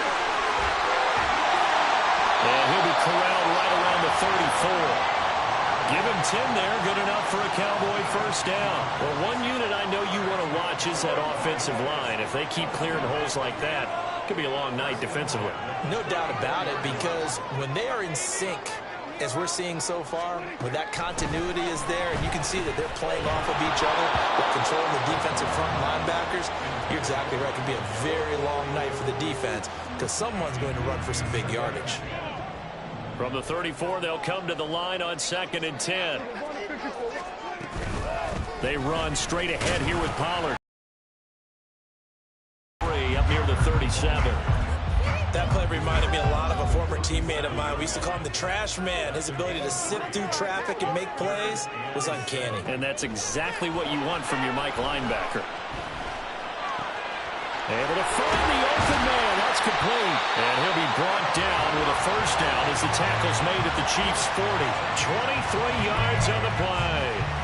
And he'll be corralled right around the 34. Give him 10 there. Good enough for a Cowboy first down. Well, one unit I know you want to watch is that offensive line. If they keep clearing holes like that, it could be a long night defensively. No doubt about it, because when they are in sync, as we're seeing so far, when that continuity is there, and you can see that they're playing off of each other, with controlling the defensive front linebackers, you're exactly right. It could be a very long night for the defense, because someone's going to run for some big yardage. From the 34, they'll come to the line on 2nd and 10. They run straight ahead here with Pollard. Up near the 37. That play reminded me a lot of a former teammate of mine. We used to call him the trash man. His ability to sift through traffic and make plays was uncanny. And that's exactly what you want from your Mike linebacker. Able to find the open man. That's complete. And he'll be brought down with a first down as the tackle's made at the Chiefs' 40. 23 yards on the play.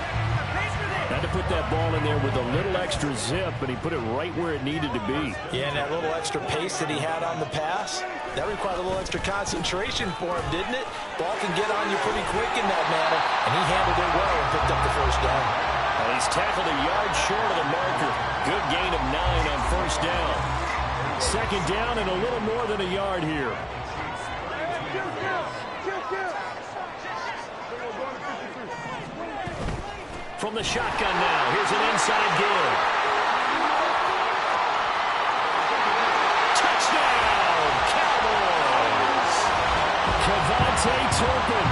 Had to put that ball in there with a little extra zip, and he put it right where it needed to be. Yeah, and that little extra pace that he had on the pass, that required a little extra concentration for him, didn't it? Ball can get on you pretty quick in that manner, and he handled it well and picked up the first down. And he's tackled a yard short of the marker. Good gain of 9 on first down. 2nd down and a little more than a yard here. From the shotgun now, here's an inside give. Touchdown, Cowboys! Kevontae Turpin,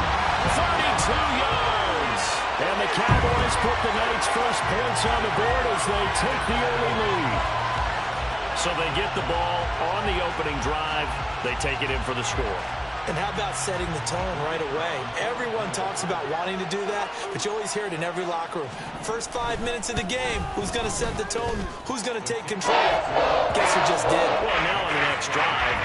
32 yards. And the Cowboys put the night's first points on the board as they take the early lead. So they get the ball on the opening drive. They take it in for the score. And how about setting the tone right away? Everyone talks about wanting to do that, but you always hear it in every locker room. First 5 minutes of the game, who's going to set the tone? Who's going to take control? Guess who just did? Well, now on the next drive,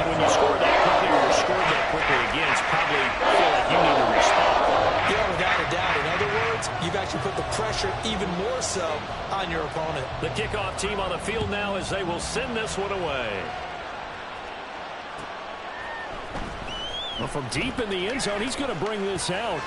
when you score that quickly or you're scored that quickly again, it's probably feel like you need to respond. Yeah, without a doubt. In other words, you've actually put the pressure even more so on your opponent. The kickoff team on the field now as they will send this one away. Well, from deep in the end zone, he's going to bring this out.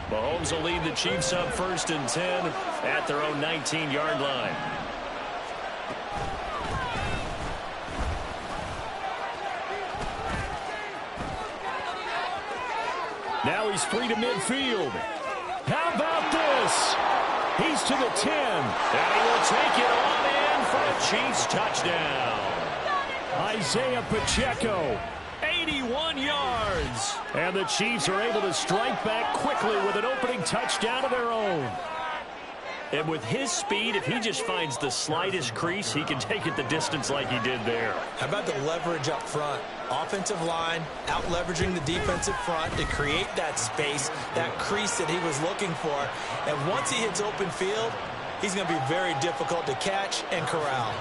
Mahomes will lead the Chiefs up 1st and 10 at their own 19-yard line. Now he's free to midfield. How about this? He's to the 10. And he will take it on in for a Chiefs touchdown. Isaiah Pacheco. 81 yards. And the Chiefs are able to strike back quickly with an opening touchdown of their own. And with his speed, if he just finds the slightest crease, he can take it the distance like he did there. How about the leverage up front? Offensive line out leveraging the defensive front to create that space, that crease that he was looking for. And once he hits open field, he's going to be very difficult to catch and corral.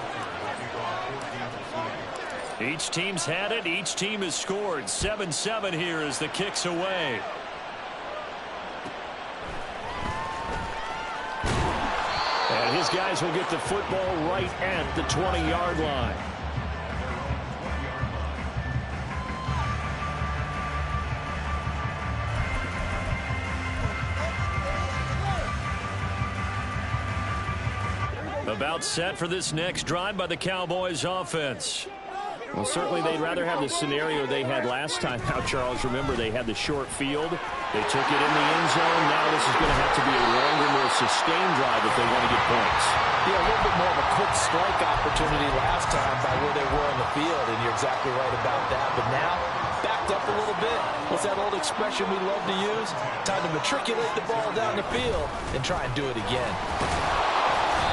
Each team's had it. Each team has scored. 7-7 here as the kick's away. And his guys will get the football right at the 20-yard line. About set for this next drive by the Cowboys offense. Well, certainly they'd rather have the scenario they had last time out, Charles. Remember, they had the short field. They took it in the end zone. Now this is going to have to be a longer, more sustained drive if they want to get points. Yeah, a little bit more of a quick strike opportunity last time by where they were on the field, and you're exactly right about that. But now, backed up a little bit. What's that old expression we love to use? Time to matriculate the ball down the field and try and do it again.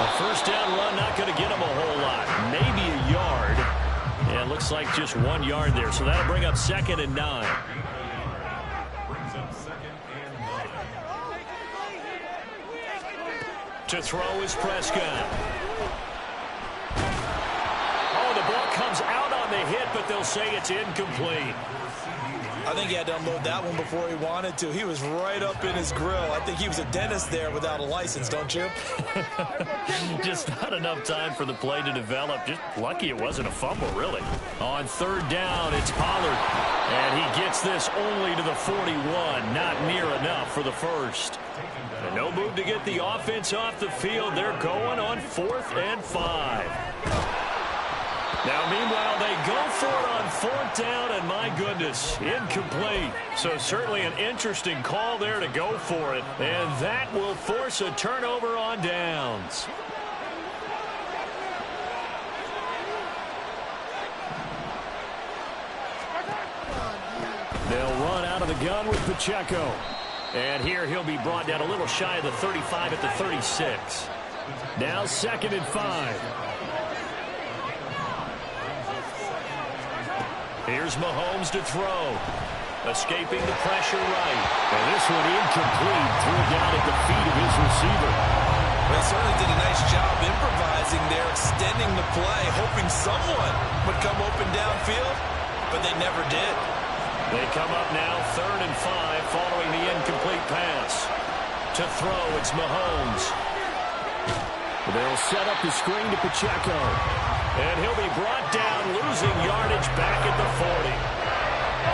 A first down run, not going to get them a whole lot. Maybe a yard. Yeah, it looks like just 1 yard there. So that'll bring up 2nd and 9. To throw is Prescott. Oh, the ball comes out on the hit, but they'll say it's incomplete. I think he had to unload that one before he wanted to. He was right up in his grill. I think he was a dentist there without a license, don't you? Just not enough time for the play to develop. Just lucky it wasn't a fumble, really. On third down, it's Pollard. And he gets this only to the 41. Not near enough for the first. And no move to get the offense off the field. They're going on 4th and 5. Now, meanwhile, they go for it on 4th down, and my goodness, incomplete. So certainly an interesting call there to go for it, and that will force a turnover on downs. They'll run out of the gun with Pacheco. And here he'll be brought down a little shy of the 35 at the 36. Now 2nd and 5. Here's Mahomes to throw. Escaping the pressure right. And this one incomplete. Threw it down at the feet of his receiver. They certainly did a nice job improvising there, extending the play, hoping someone would come open downfield, but they never did. They come up now 3rd and 5 following the incomplete pass. To throw, it's Mahomes. They'll set up the screen to Pacheco. And he'll be brought down, losing yardage back at the 40.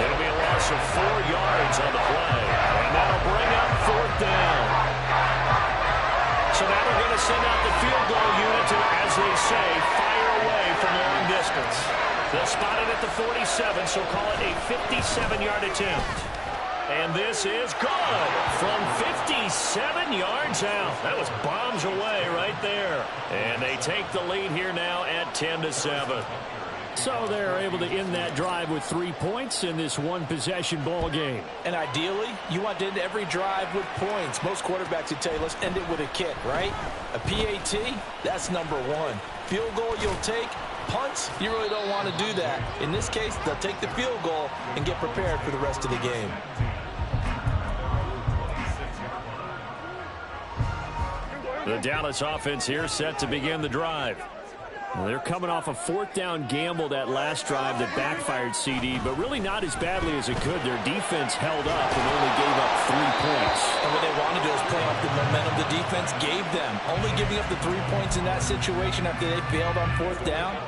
It'll be a loss of 4 yards on the play. And that'll bring up 4th down. So now we're going to send out the field goal unit to, as they say, fire away from long distance. They'll spot it at the 47, so call it a 57-yard attempt. And this is good from 57 yards out. That was bombs away right there. And they take the lead here now at 10-7. So they're able to end that drive with 3 points in this one-possession ball game. And ideally, you want to end every drive with points. Most quarterbacks would tell you, let's end it with a kick, right? A PAT, that's number 1. Field goal you'll take. Punts, you really don't want to do that. In this case, they'll take the field goal and get prepared for the rest of the game. The Dallas offense here set to begin the drive. Well, they're coming off a 4th down gamble that last drive that backfired CD, but really not as badly as it could. Their defense held up and only gave up 3 points. And what they want to do is play off the momentum the defense gave them. Only giving up the 3 points in that situation after they failed on 4th down.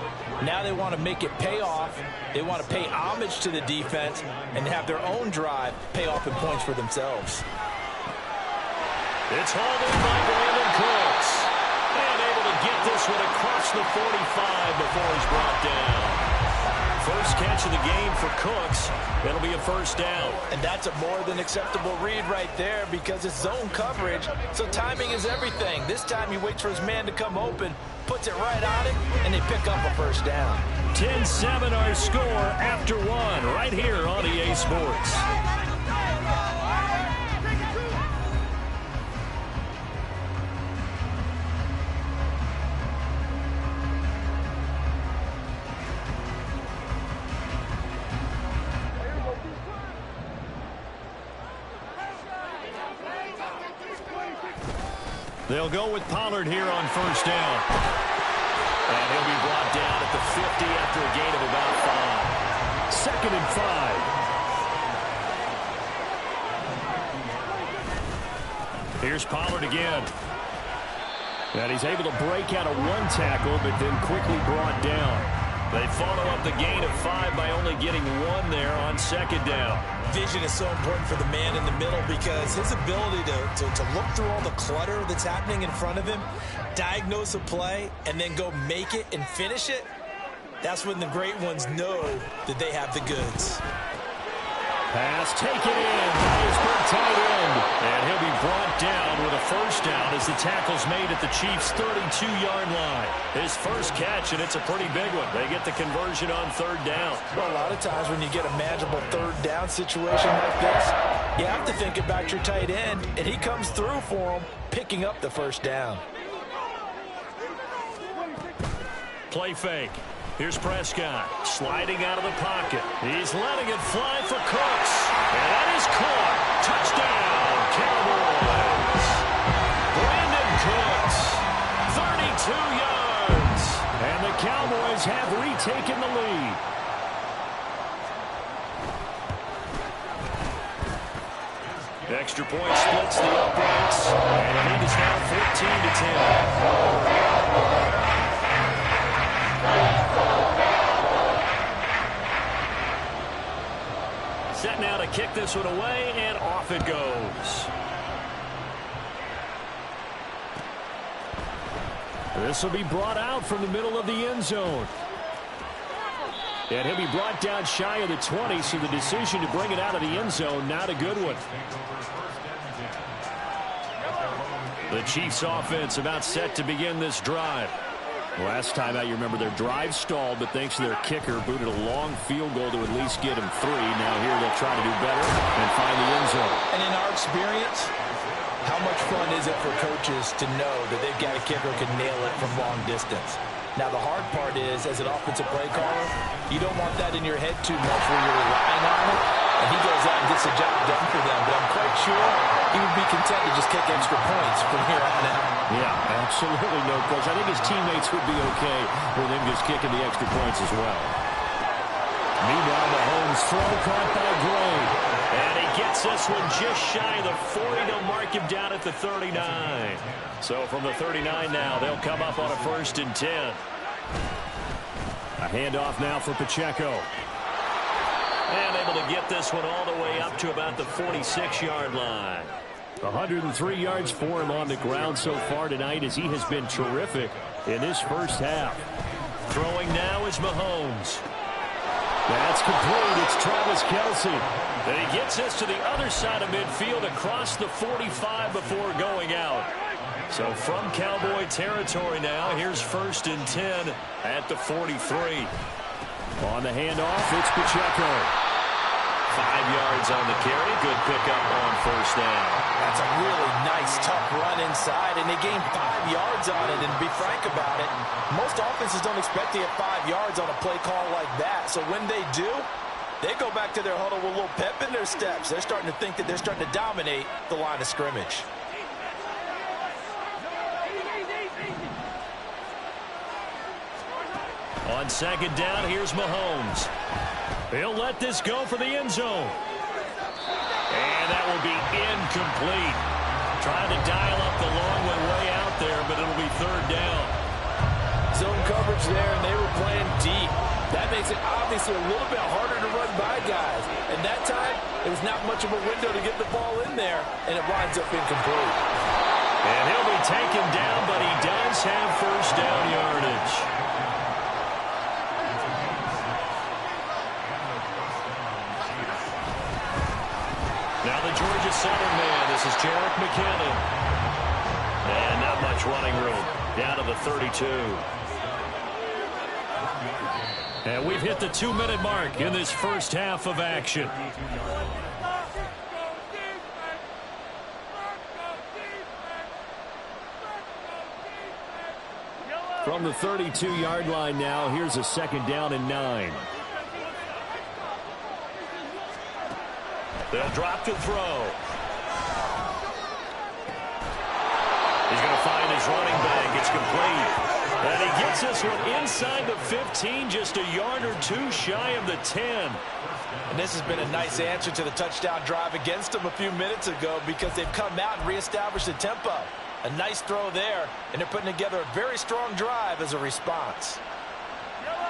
Now they want to make it pay off. They want to pay homage to the defense and have their own drive pay off in points for themselves. It's hauled in by Brandon Cooks. And able to get this one across the 45 before he's brought down. First catch of the game for Cooks. It'll be a 1st down. And that's a more than acceptable read right there because it's zone coverage. So timing is everything. This time he waits for his man to come open, puts it right on it, and they pick up a 1st down. 10-7 our score after 1 right here on EA Sports. They'll go with Pollard here on 1st down. And he'll be brought down at the 50 after a gain of about 5. 2nd and 5. Here's Pollard again. And he's able to break out of 1 tackle, but then quickly brought down. They follow up the gain of 5 by only getting 1 there on 2nd down. Vision is so important for the man in the middle because his ability to look through all the clutter that's happening in front of him, diagnose a play, and then go make it and finish it, that's when the great ones know that they have the goods. Pass taken in by his big tight end. And he'll be brought down with a 1st down as the tackle's made at the Chiefs' 32-yard line. His first catch, and it's a pretty big one. They get the conversion on 3rd down. Well, a lot of times when you get a manageable 3rd down situation like this, you have to think about your tight end, and he comes through for him, picking up the 1st down. Play fake. Here's Prescott sliding out of the pocket. He's letting it fly for Cooks. And that is caught. Touchdown, Cowboys. Brandon Cooks yards. And the Cowboys have retaken the lead. Extra point splits the uprights, and the lead is now 14-10. Set now to kick this one away, and off it goes. This will be brought out from the middle of the end zone. And he'll be brought down shy of the 20, so the decision to bring it out of the end zone, not a good one. The Chiefs offense about set to begin this drive. Last time out, you remember their drive stalled, but thanks to their kicker, booted a long field goal to at least get him 3. Now here they'll try to do better and find the end zone. And in our experience, how much fun is it for coaches to know that they've got a kicker who can nail it from long distance? Now, the hard part is, as an offensive play caller, you don't want that in your head too much where you're relying on it, and he goes out and gets the job done for them. But I'm quite sure he would be content to just kick extra points from here on out. Yeah, absolutely no question. I think his teammates would be okay with him just kicking the extra points as well. Meanwhile, Mahomes throw caught by Gray. And he gets this one just shy of the 40 to mark him down at the 39. So from the 39 now, they'll come up on a 1st and 10. A handoff now for Pacheco. And able to get this one all the way up to about the 46-yard line. 103 yards for him on the ground so far tonight as he has been terrific in this first half. Throwing now is Mahomes. That's complete. It's Travis Kelce. And he gets this to the other side of midfield across the 45 before going out. So from Cowboy territory now, here's 1st and 10 at the 43. On the handoff, it's Pacheco. 5 yards on the carry. Good pickup on 1st down. That's a really nice, tough run inside, and they gained 5 yards on it. And to be frank about it, most offenses don't expect to get 5 yards on a play call like that. So when they do, they go back to their huddle with a little pep in their steps. They're starting to think that they're starting to dominate the line of scrimmage. On 2nd down, here's Mahomes. He'll let this go for the end zone. And that will be incomplete. Trying to dial up the long way out there, but it'll be 3rd down. Zone coverage there, and they were playing deep. That makes it obviously a little bit harder to run by guys. And that time, it was not much of a window to get the ball in there, and it winds up incomplete. And he'll be taken down, but he does have 1st down yardage. Now the Georgia Southern man, this is Jerick McKinnon. And not much running room, down to the 32. And we've hit the 2-minute mark in this first half of action. From the 32-yard line now, here's a 2nd down and 9. They'll drop to throw. He's going to find his running back. It's complete. And he gets this one inside the 15, just a yard or 2 shy of the 10. And this has been a nice answer to the touchdown drive against them a few minutes ago because they've come out and reestablished the tempo. A nice throw there, and they're putting together a very strong drive as a response.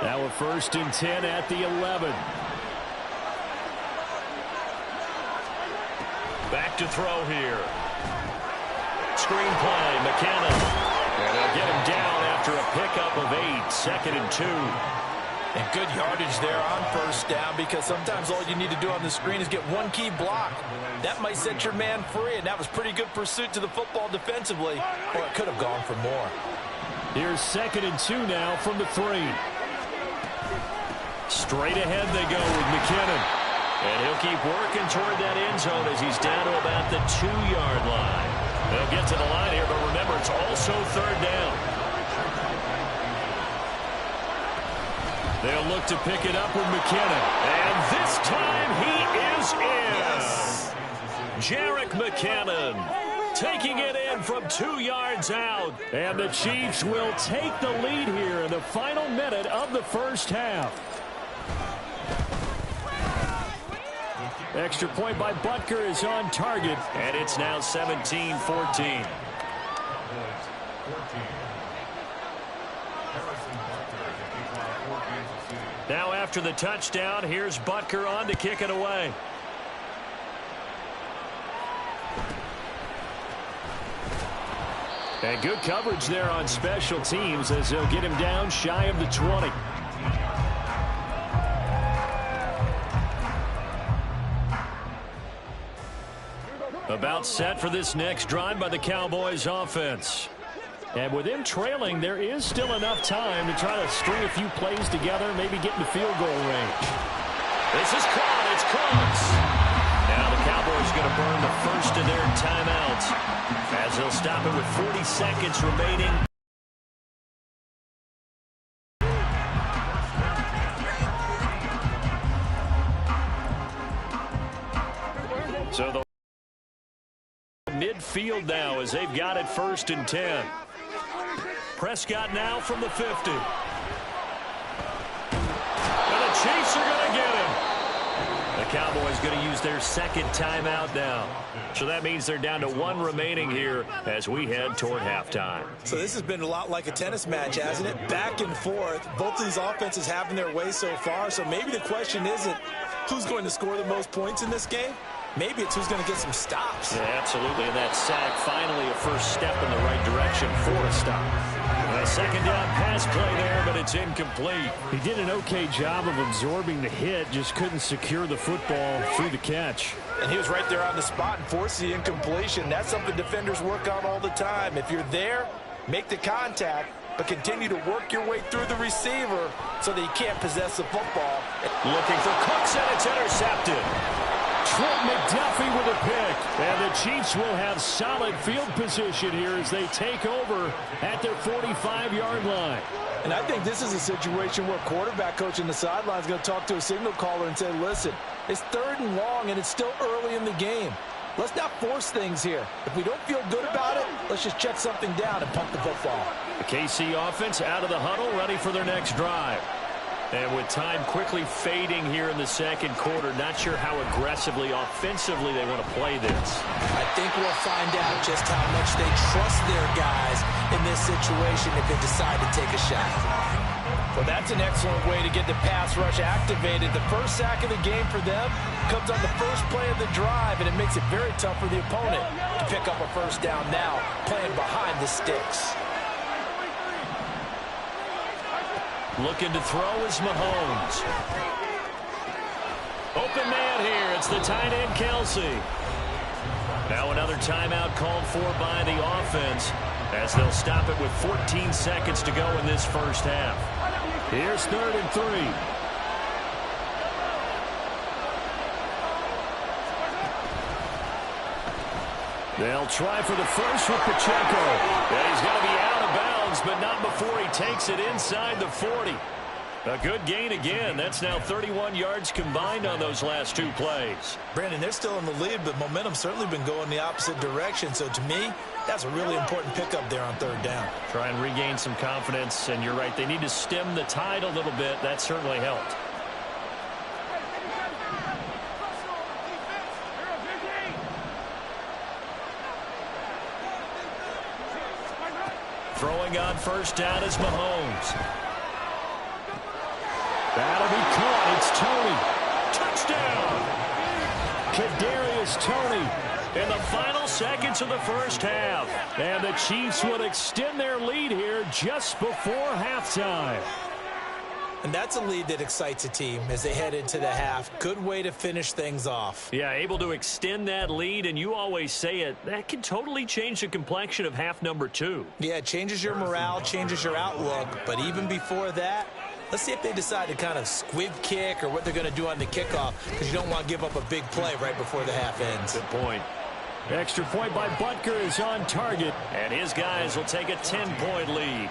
Now a 1st and 10 at the 11. Back to throw here. Screen play, McKinnon. And they'll get him down after a pickup of 8, 2nd and 2. And good yardage there on 1st down because sometimes all you need to do on the screen is get one key block. That might set your man free, and that was pretty good pursuit to the football defensively, or it could have gone for more. Here's 2nd and 2 now from the 3. Straight ahead they go with McKinnon. And he'll keep working toward that end zone as he's down to about the 2-yard line. They'll get to the line here, but remember, it's also 3rd down. They'll look to pick it up with McKinnon. And this time he is in. Yes. Jerick McKinnon taking it in from 2 yards out. And the Chiefs will take the lead here in the final minute of the first half. Extra point by Butker is on target, and it's now 17-14. Now after the touchdown, here's Butker on to kick it away. And good coverage there on special teams as they'll get him down shy of the 20. About set for this next drive by the Cowboys offense. And with him trailing, there is still enough time to try to string a few plays together, maybe get into field goal range. This is caught. It's close. Now the Cowboys going to burn the first of their timeouts as they'll stop it with 40 seconds remaining. So the midfield now as they've got it 1st and 10. Prescott now from the 50. And the Chiefs are going to get him. The Cowboys going to use their second timeout now. So that means they're down to 1 remaining here as we head toward halftime. So this has been a lot like a tennis match, hasn't it? Back and forth. Both of these offenses having their way so far. So maybe the question isn't who's going to score the most points in this game. Maybe it's who's going to get some stops. Yeah, absolutely. And that sack, finally a first step in the right direction for a stop. A second down pass play there, but it's incomplete. He did an okay job of absorbing the hit, just couldn't secure the football through the catch. And he was right there on the spot and forced the incompletion. That's something defenders work on all the time. If you're there, make the contact, but continue to work your way through the receiver so that you can't possess the football. Looking for Cooks, and it's intercepted. Trent McDuffie with a pick. And the Chiefs will have solid field position here as they take over at their 45-yard line. And I think this is a situation where quarterback coach in the sideline is going to talk to a signal caller and say, listen, it's 3rd and long and it's still early in the game. Let's not force things here. If we don't feel good about it, let's just check something down and pump the football. The KC offense out of the huddle, ready for their next drive. And with time quickly fading here in the second quarter, not sure how aggressively, offensively they want to play this. I think we'll find out just how much they trust their guys in this situation if they decide to take a shot. Well, that's an excellent way to get the pass rush activated. The first sack of the game for them comes on the first play of the drive, and it makes it very tough for the opponent to pick up a first down now, playing behind the sticks. Looking to throw is Mahomes. Open man here. It's the tight end, Kelsey. Now another timeout called for by the offense as they'll stop it with 14 seconds to go in this first half. Here's 3rd and 3. They'll try for the first with Pacheco. And he's going to be out of bounds, but not before he takes it inside the 40. A good gain again. That's now 31 yards combined on those last 2 plays. Brandon, they're still in the lead, but momentum's certainly been going the opposite direction. So to me, that's a really important pickup there on 3rd down. Try and regain some confidence, and you're right. They need to stem the tide a little bit. That certainly helped. Throwing on first down is Mahomes. That'll be caught. It's Tony. Touchdown. Kadarius Toney in the final seconds of the first half. And the Chiefs would extend their lead here just before halftime. And that's a lead that excites a team as they head into the half. Good way to finish things off. Yeah, able to extend that lead, and you always say it, that can totally change the complexion of half number 2. Yeah, it changes your morale, changes your outlook. But even before that, let's see if they decide to kind of squib kick or what they're going to do on the kickoff, because you don't want to give up a big play right before the half ends. Good point. Extra point by Butker is on target, and his guys will take a 10-point lead.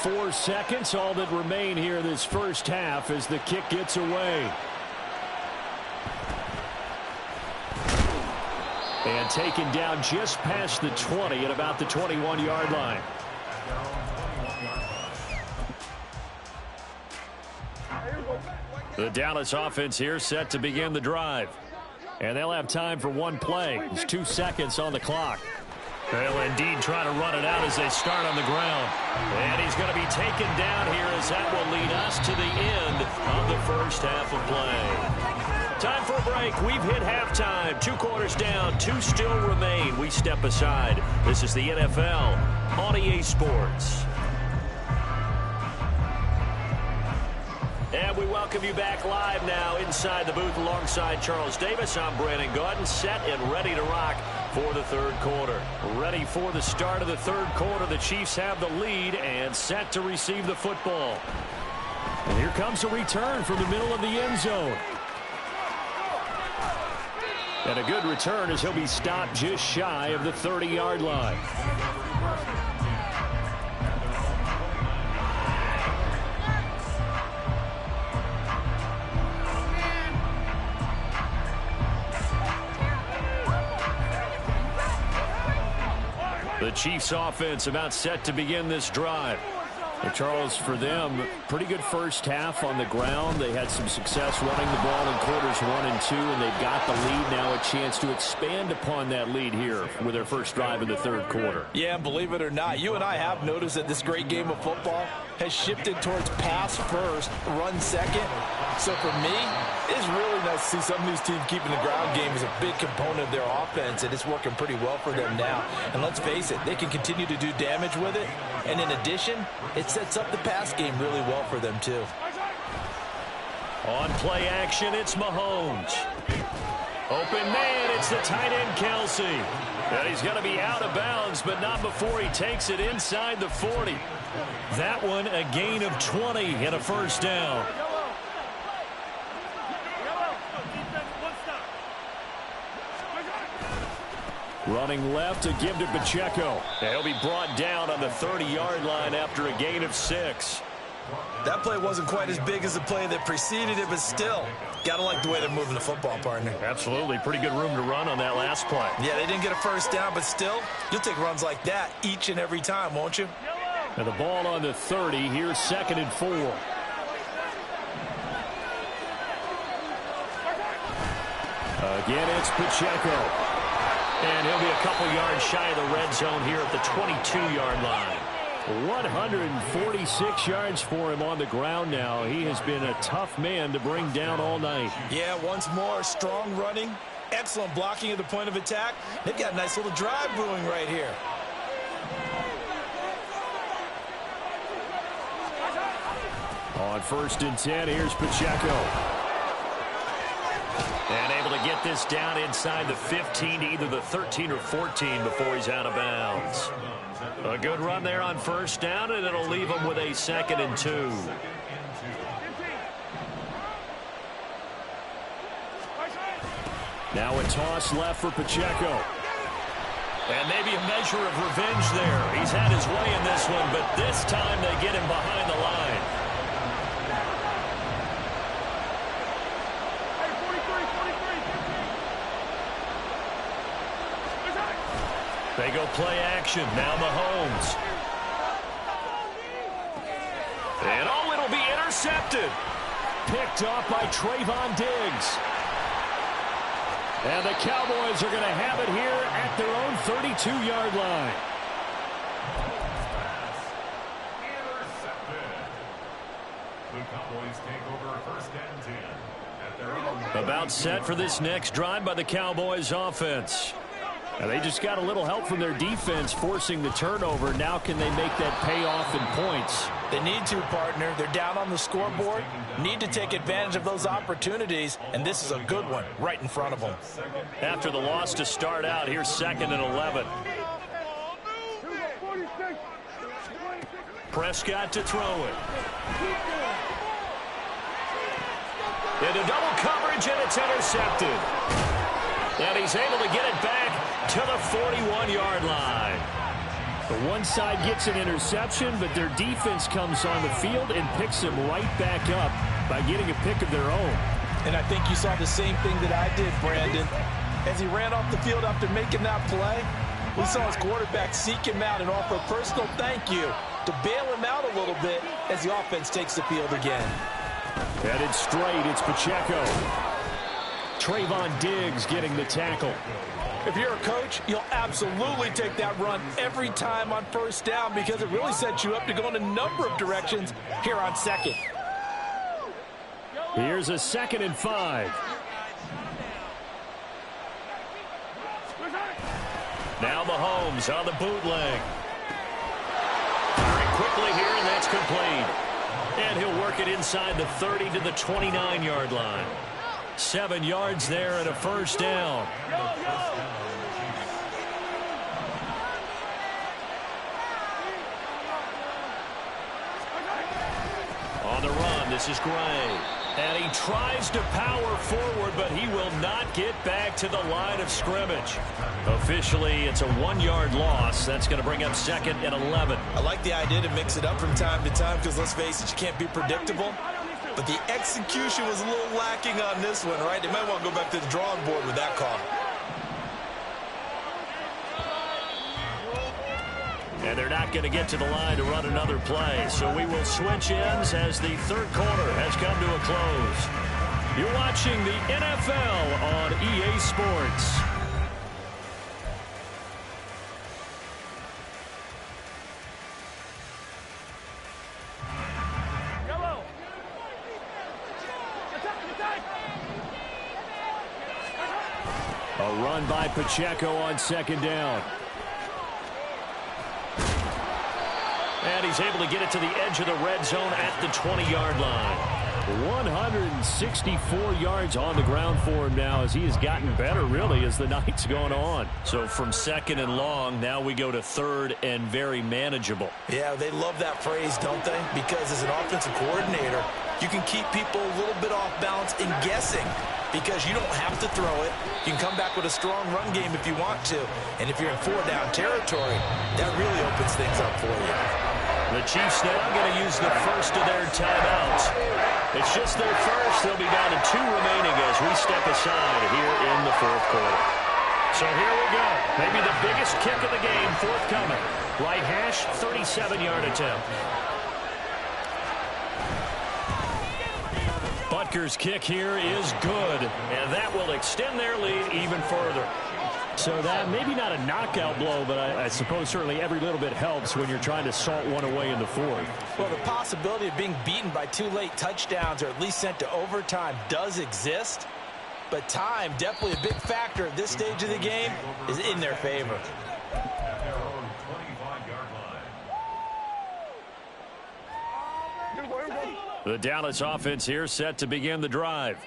4 seconds, all that remain here this first half as the kick gets away. And taken down just past the 20 at about the 21-yard line. The Dallas offense here set to begin the drive. And they'll have time for one play. There's 2 seconds on the clock. They'll indeed try to run it out as they start on the ground. And he's going to be taken down here as that will lead us to the end of the first half of play. Time for a break. We've hit halftime. 2 quarters down. 2 still remain. We step aside. This is the NFL on EA Sports. And we welcome you back live now inside the booth alongside Charles Davis. I'm Brandon Gaudin, set and ready to rock for the third quarter. Ready for the start of the third quarter. The Chiefs have the lead and set to receive the football. And here comes a return from the middle of the end zone. And a good return as he'll be stopped just shy of the 30-yard line. The Chiefs offense about set to begin this drive. And Charles, for them, pretty good first half on the ground. They had some success running the ball in quarters 1 and 2, and they've got the lead now, a chance to expand upon that lead here with their first drive in the third quarter. Yeah, and believe it or not, you and I have noticed that this great game of football has shifted towards pass first, run second. So for me, it's really nice to see some of these teams keeping the ground game as a big component of their offense, and it's working pretty well for them now. And let's face it, they can continue to do damage with it. And in addition, it sets up the pass game really well for them too. On play action, it's Mahomes. Open man, it's the tight end Kelsey. And he's going to be out of bounds, but not before he takes it inside the 40. That one a gain of 20 and a first down. Running left to give to Pacheco. He'll be brought down on the 30-yard line after a gain of 6. That play wasn't quite as big as the play that preceded it, but still, got to like the way they're moving the football, partner. Absolutely. Pretty good room to run on that last play. Yeah, they didn't get a first down, but still, you'll take runs like that each and every time, won't you? And the ball on the 30. Here's 2nd and 4. Again, it's Pacheco. And he'll be a couple yards shy of the red zone here at the 22-yard line. 146 yards for him on the ground now. He has been a tough man to bring down all night. Yeah, once more, strong running, excellent blocking at the point of attack. They've got a nice little drive brewing right here. On 1st and 10, here's Pacheco. And able to get this down inside the 15 to either the 13 or 14 before he's out of bounds. A good run there on first down, and it'll leave him with a 2nd and 2. Now a toss left for Pacheco. And maybe a measure of revenge there. He's had his way in this one, but this time they get him behind the line. They go play action. Now Mahomes. And oh, it'll be intercepted. Picked off by Trayvon Diggs. And the Cowboys are going to have it here at their own 32-yard line. Intercepted. The Cowboys take over 1st and 10 at their own. About set for this next drive by the Cowboys offense. And they just got a little help from their defense forcing the turnover. Now can they make that pay off in points? They need to, partner. They're down on the scoreboard. Need to take advantage of those opportunities, and this is a good one right in front of them. After the loss to start out, here's 2nd and 11. Prescott to throw it. Into double coverage, and it's intercepted. And he's able to get it back to the 41-yard line. The one side gets an interception, but their defense comes on the field and picks them right back up by getting a pick of their own. And I think you saw the same thing that I did, Brandon. as he ran off the field after making that play. We saw his quarterback seek him out and offer a personal thank you to bail him out a little bit as the offense takes the field again. Headed straight, it's Pacheco. Trayvon Diggs getting the tackle. If you're a coach, you'll absolutely take that run every time on first down because it really sets you up to go in a number of directions here on second. Here's a 2nd and 5. Now Mahomes on the bootleg. Very quickly here, and that's complete. And he'll work it inside the 30 to the 29-yard line. 7 yards there and a first down. On the run, this is Gray. And he tries to power forward, but he will not get back to the line of scrimmage. Officially, it's a 1-yard loss. That's going to bring up 2nd and 11. I like the idea to mix it up from time to time because, let's face it, you can't be predictable. But the execution was a little lacking on this one, right? They might want to go back to the drawing board with that call. And they're not going to get to the line to run another play. So we will switch ends as the third quarter has come to a close. You're watching the NFL on EA Sports. A run by Pacheco on 2nd down. And he's able to get it to the edge of the red zone at the 20-yard line. 164 yards on the ground for him now as he has gotten better, really, as the night's gone on. So from 2nd and long, now we go to 3rd and very manageable. Yeah, they love that phrase, don't they? Because as an offensive coordinator, you can keep people a little bit off balance and guessing because you don't have to throw it. You can come back with a strong run game if you want to. And if you're in 4-down territory, that really opens things up for you. The Chiefs now going to use the first of their timeouts. It's just their first. They'll be down to 2 remaining as we step aside here in the 4th quarter. So here we go. Maybe the biggest kick of the game forthcoming. Right hash, 37-yard attempt. Butker's kick here is good, and that will extend their lead even further. So that maybe not a knockout blow, but I suppose certainly every little bit helps when you're trying to salt one away in the 4th. Well, the possibility of being beaten by 2 late touchdowns or at least sent to overtime does exist, but time, definitely a big factor at this stage of the game, is in their favor. The Dallas offense here set to begin the drive.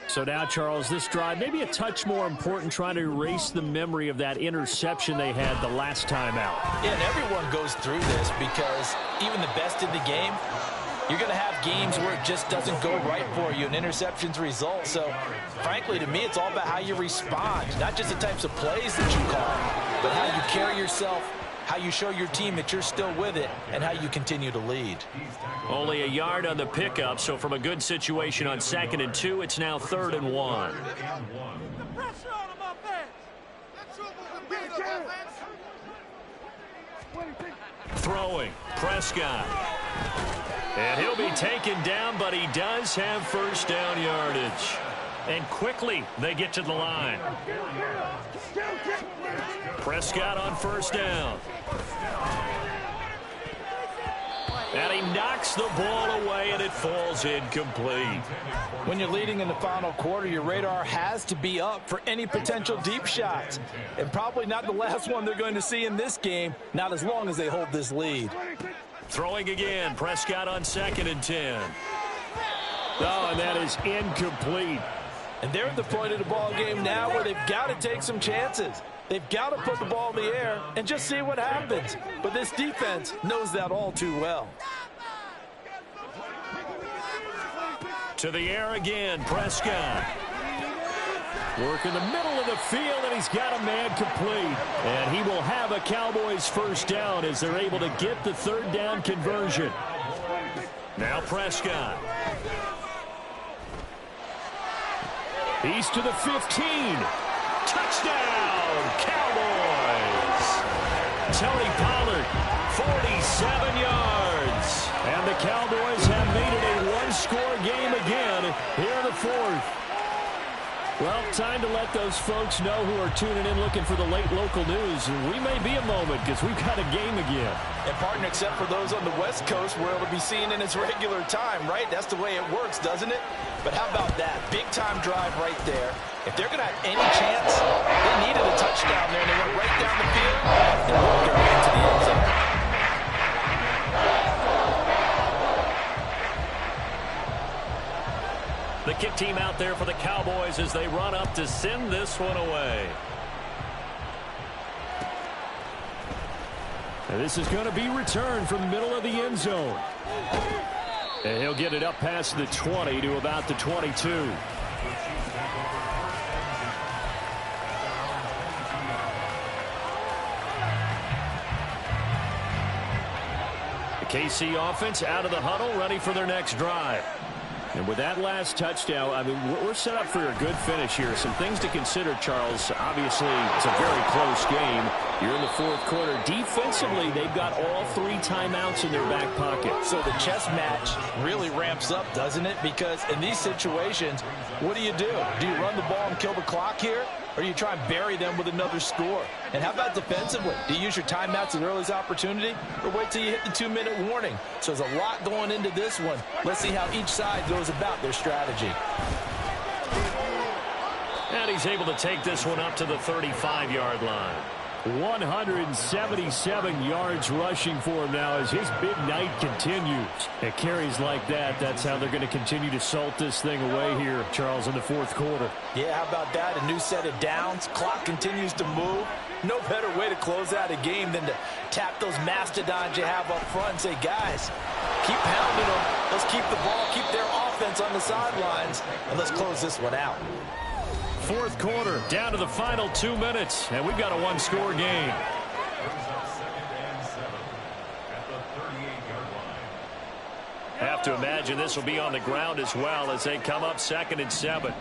So now, Charles, this drive maybe a touch more important, trying to erase the memory of that interception they had the last time out. Yeah, and everyone goes through this because even the best in the game, you're going to have games where it just doesn't go right for you and interceptions result. So, frankly, to me, it's all about how you respond, not just the types of plays that you call, but how you carry yourself, how you show your team that you're still with it, and how you continue to lead. Only a yard on the pickup, so from a good situation on 2nd and 2, it's now 3rd and 1. Throwing, Prescott. And he'll be taken down, but he does have first down yardage. And quickly, they get to the line. Prescott on first down. And he knocks the ball away, and it falls incomplete. When you're leading in the final quarter, your radar has to be up for any potential deep shots. And probably not the last one they're going to see in this game, not as long as they hold this lead. Throwing again, Prescott on 2nd and 10. Oh, and that is incomplete. And they're at the point of the ball game now where they've got to take some chances. They've got to put the ball in the air and just see what happens. But this defense knows that all too well. To the air again, Prescott. Work in the middle of the field, and he's got a man complete. And he will have a Cowboys first down as they're able to get the 3rd down conversion. Now Prescott. He's to the 15. Touchdown, Cowboys! Tony Pollard, 47 yards. And the Cowboys have made it a one-score game again here in the fourth. Well, time to let those folks know who are tuning in looking for the late local news. We may be a moment because we've got a game again. And, partner, except for those on the West Coast where it'll be seen in its regular time, right? That's the way it works, doesn't it? But how about that? Big-time drive right there. If they're going to have any chance, they needed a touchdown there, and they went right down the field and worked their way into the end zone. The kick team out there for the Cowboys as they run up to send this one away. And this is going to be returned from the middle of the end zone. And he'll get it up past the 20 to about the 22. The KC offense out of the huddle, ready for their next drive. And with that last touchdown, I mean, we're set up for a good finish here. Some things to consider, Charles. Obviously, it's a very close game. You're in the fourth quarter. Defensively, they've got all 3 timeouts in their back pocket. So the chess match really ramps up, doesn't it? Because in these situations, what do? Do you run the ball and kill the clock here? Or do you try and bury them with another score? And how about defensively? Do you use your timeouts at earliest opportunity? Or wait till you hit the 2-minute warning? So there's a lot going into this one. Let's see how each side goes about their strategy. And he's able to take this one up to the 35-yard line. 177 yards rushing for him now as his big night continues. It carries like that. That's how they're going to continue to salt this thing away here, Charles, in the fourth quarter. Yeah, how about that? A new set of downs. Clock continues to move. No better way to close out a game than to tap those mastodons you have up front and say, guys, keep pounding them. Let's keep the ball, keep their offense on the sidelines, and let's close this one out. Fourth quarter, down to the final 2 minutes, and we've got a one-score game. Have to imagine this will be on the ground as well as they come up 2nd and 7.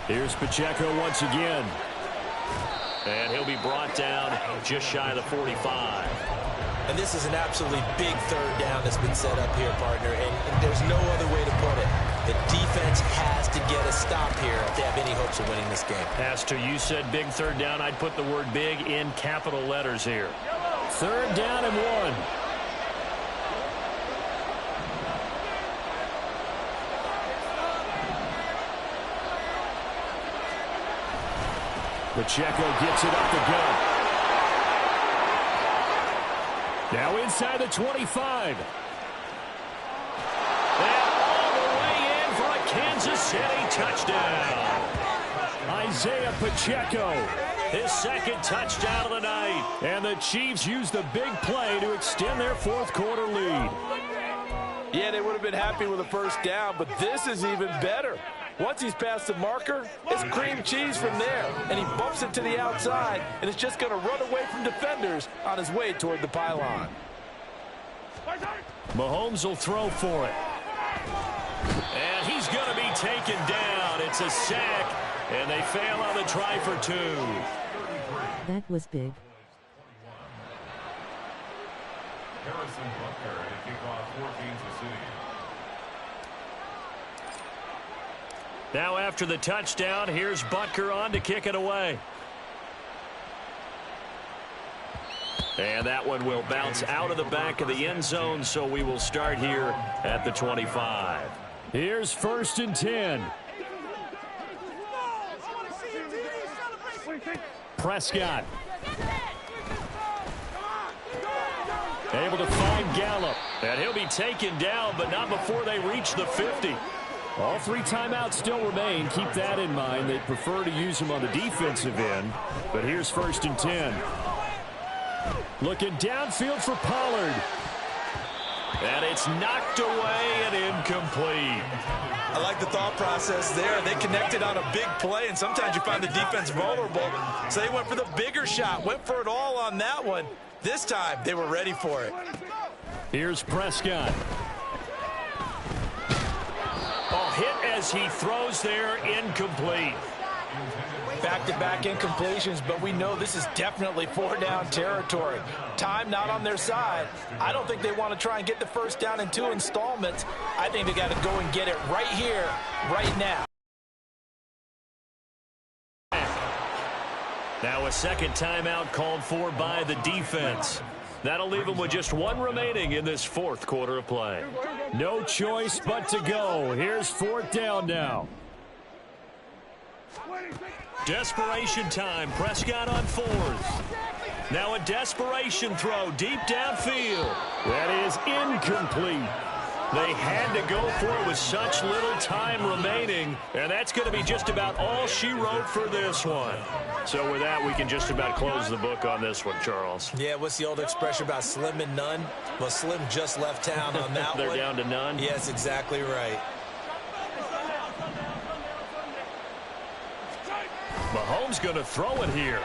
Here's Pacheco once again. And he'll be brought down just shy of the 45. And this is an absolutely big third down that's been set up here, partner, and there's no other way to put it. The defense has to get a stop here if they have any hopes of winning this game. As to you said big third down, I'd put the word big in capital letters here. Third down and 1. Pacheco gets it up the gut. Now inside the 25. And all the way in for a Kansas City touchdown. Isaiah Pacheco, his 2nd touchdown of the night. And the Chiefs use the big play to extend their fourth quarter lead. Yeah, they would have been happy with a first down, but this is even better. Once he's past the marker, it's cream cheese from there. And he bumps it to the outside, and it's just going to run away from defenders on his way toward the pylon. Mahomes will throw for it. And he's going to be taken down. It's a sack, and they fail on the try for 2. That was big. Harrison Butker to kick off for Kansas City. Now after the touchdown, here's Butker on to kick it away. And that one will bounce out of the back of the end zone, so we will start here at the 25. Here's 1st and 10. Prescott. Able to find Gallup. And he'll be taken down, but not before they reach the 50. All 3 timeouts still remain. Keep that in mind. They prefer to use them on the defensive end. But here's 1st and 10. Looking downfield for Pollard. And it's knocked away and incomplete. I like the thought process there. They connected on a big play, and sometimes you find the defense vulnerable. So they went for the bigger shot, went for it all on that one. This time, they were ready for it. Here's Prescott. Oh, as he throws there, incomplete. Back-to-back incompletions, but we know this is definitely 4-down territory. Time not on their side. I don't think they want to try and get the first down in 2 installments. I think they got to go and get it right here, right now. Now a second timeout called for by the defense. That'll leave them with just 1 remaining in this 4th quarter of play. No choice but to go. Here's 4th down now. Desperation time. Prescott on 4th. Now a desperation throw deep downfield. That is incomplete. They had to go for it with such little time remaining, and that's going to be just about all she wrote for this one. So with that, we can just about close the book on this one, Charles. Yeah, what's the old expression about slim and none? Well, Slim just left town on that They're one. down to none? Yes, exactly right. Mahomes going to throw it here.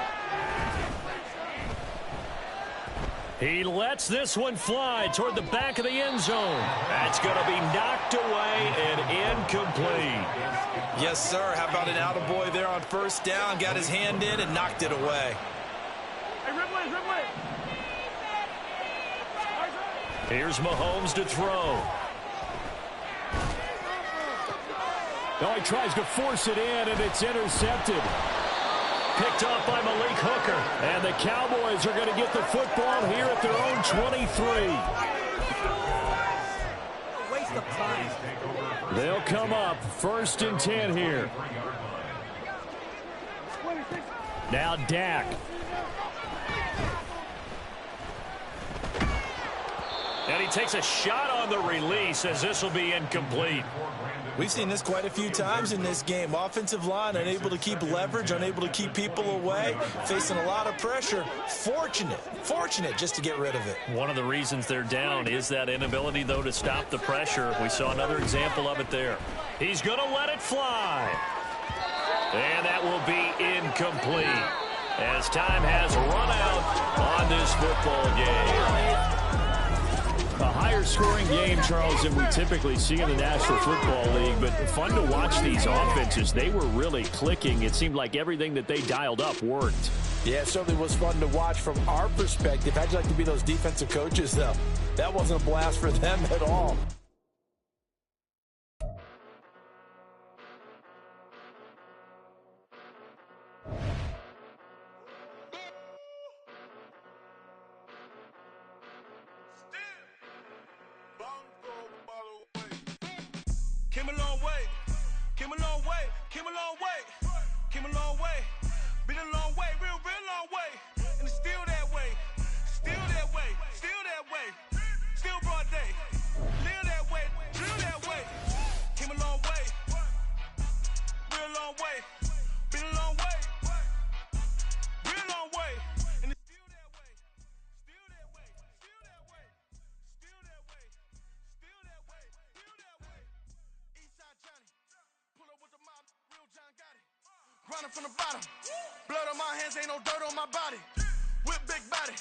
He lets this one fly toward the back of the end zone. That's going to be knocked away and incomplete. Yes, sir. How about an attaboy there on first down? Got his hand in and knocked it away. Here's Mahomes to throw. Oh, he tries to force it in, and it's intercepted. Picked off by Malik Hooker. And the Cowboys are going to get the football here at their own 23. Waste of time. They'll come up 1st and 10 here. Now Dak. And he takes a shot on the release as this will be incomplete. We've seen this quite a few times in this game. Offensive line unable to keep leverage, unable to keep people away, facing a lot of pressure. Fortunate just to get rid of it. One of the reasons they're down is that inability, though, to stop the pressure. We saw another example of it there. He's going to let it fly. And that will be incomplete as time has run out on this football game. A higher-scoring game, Charles, than we typically see in the National Football League, but fun to watch these offenses. They were really clicking. It seemed like everything that they dialed up worked. Yeah, it certainly was fun to watch from our perspective. How'd you like to be those defensive coaches, though? That wasn't a blast for them at all. Came a long way, came a long way, came a long way, came a long way, been a long way, real long way, and it's still that way, still that way, still that way, still broad day, live that way, drill that way, came a long way, real long way, been a long way, real long way, and it's still that way, still that way, still that way, still that way, still that way, still that way. Eastside Johnny, pull up with the mob, real John got it. Grinding from the bottom, blood on my hands, ain't no dirt on my body. Whip big body,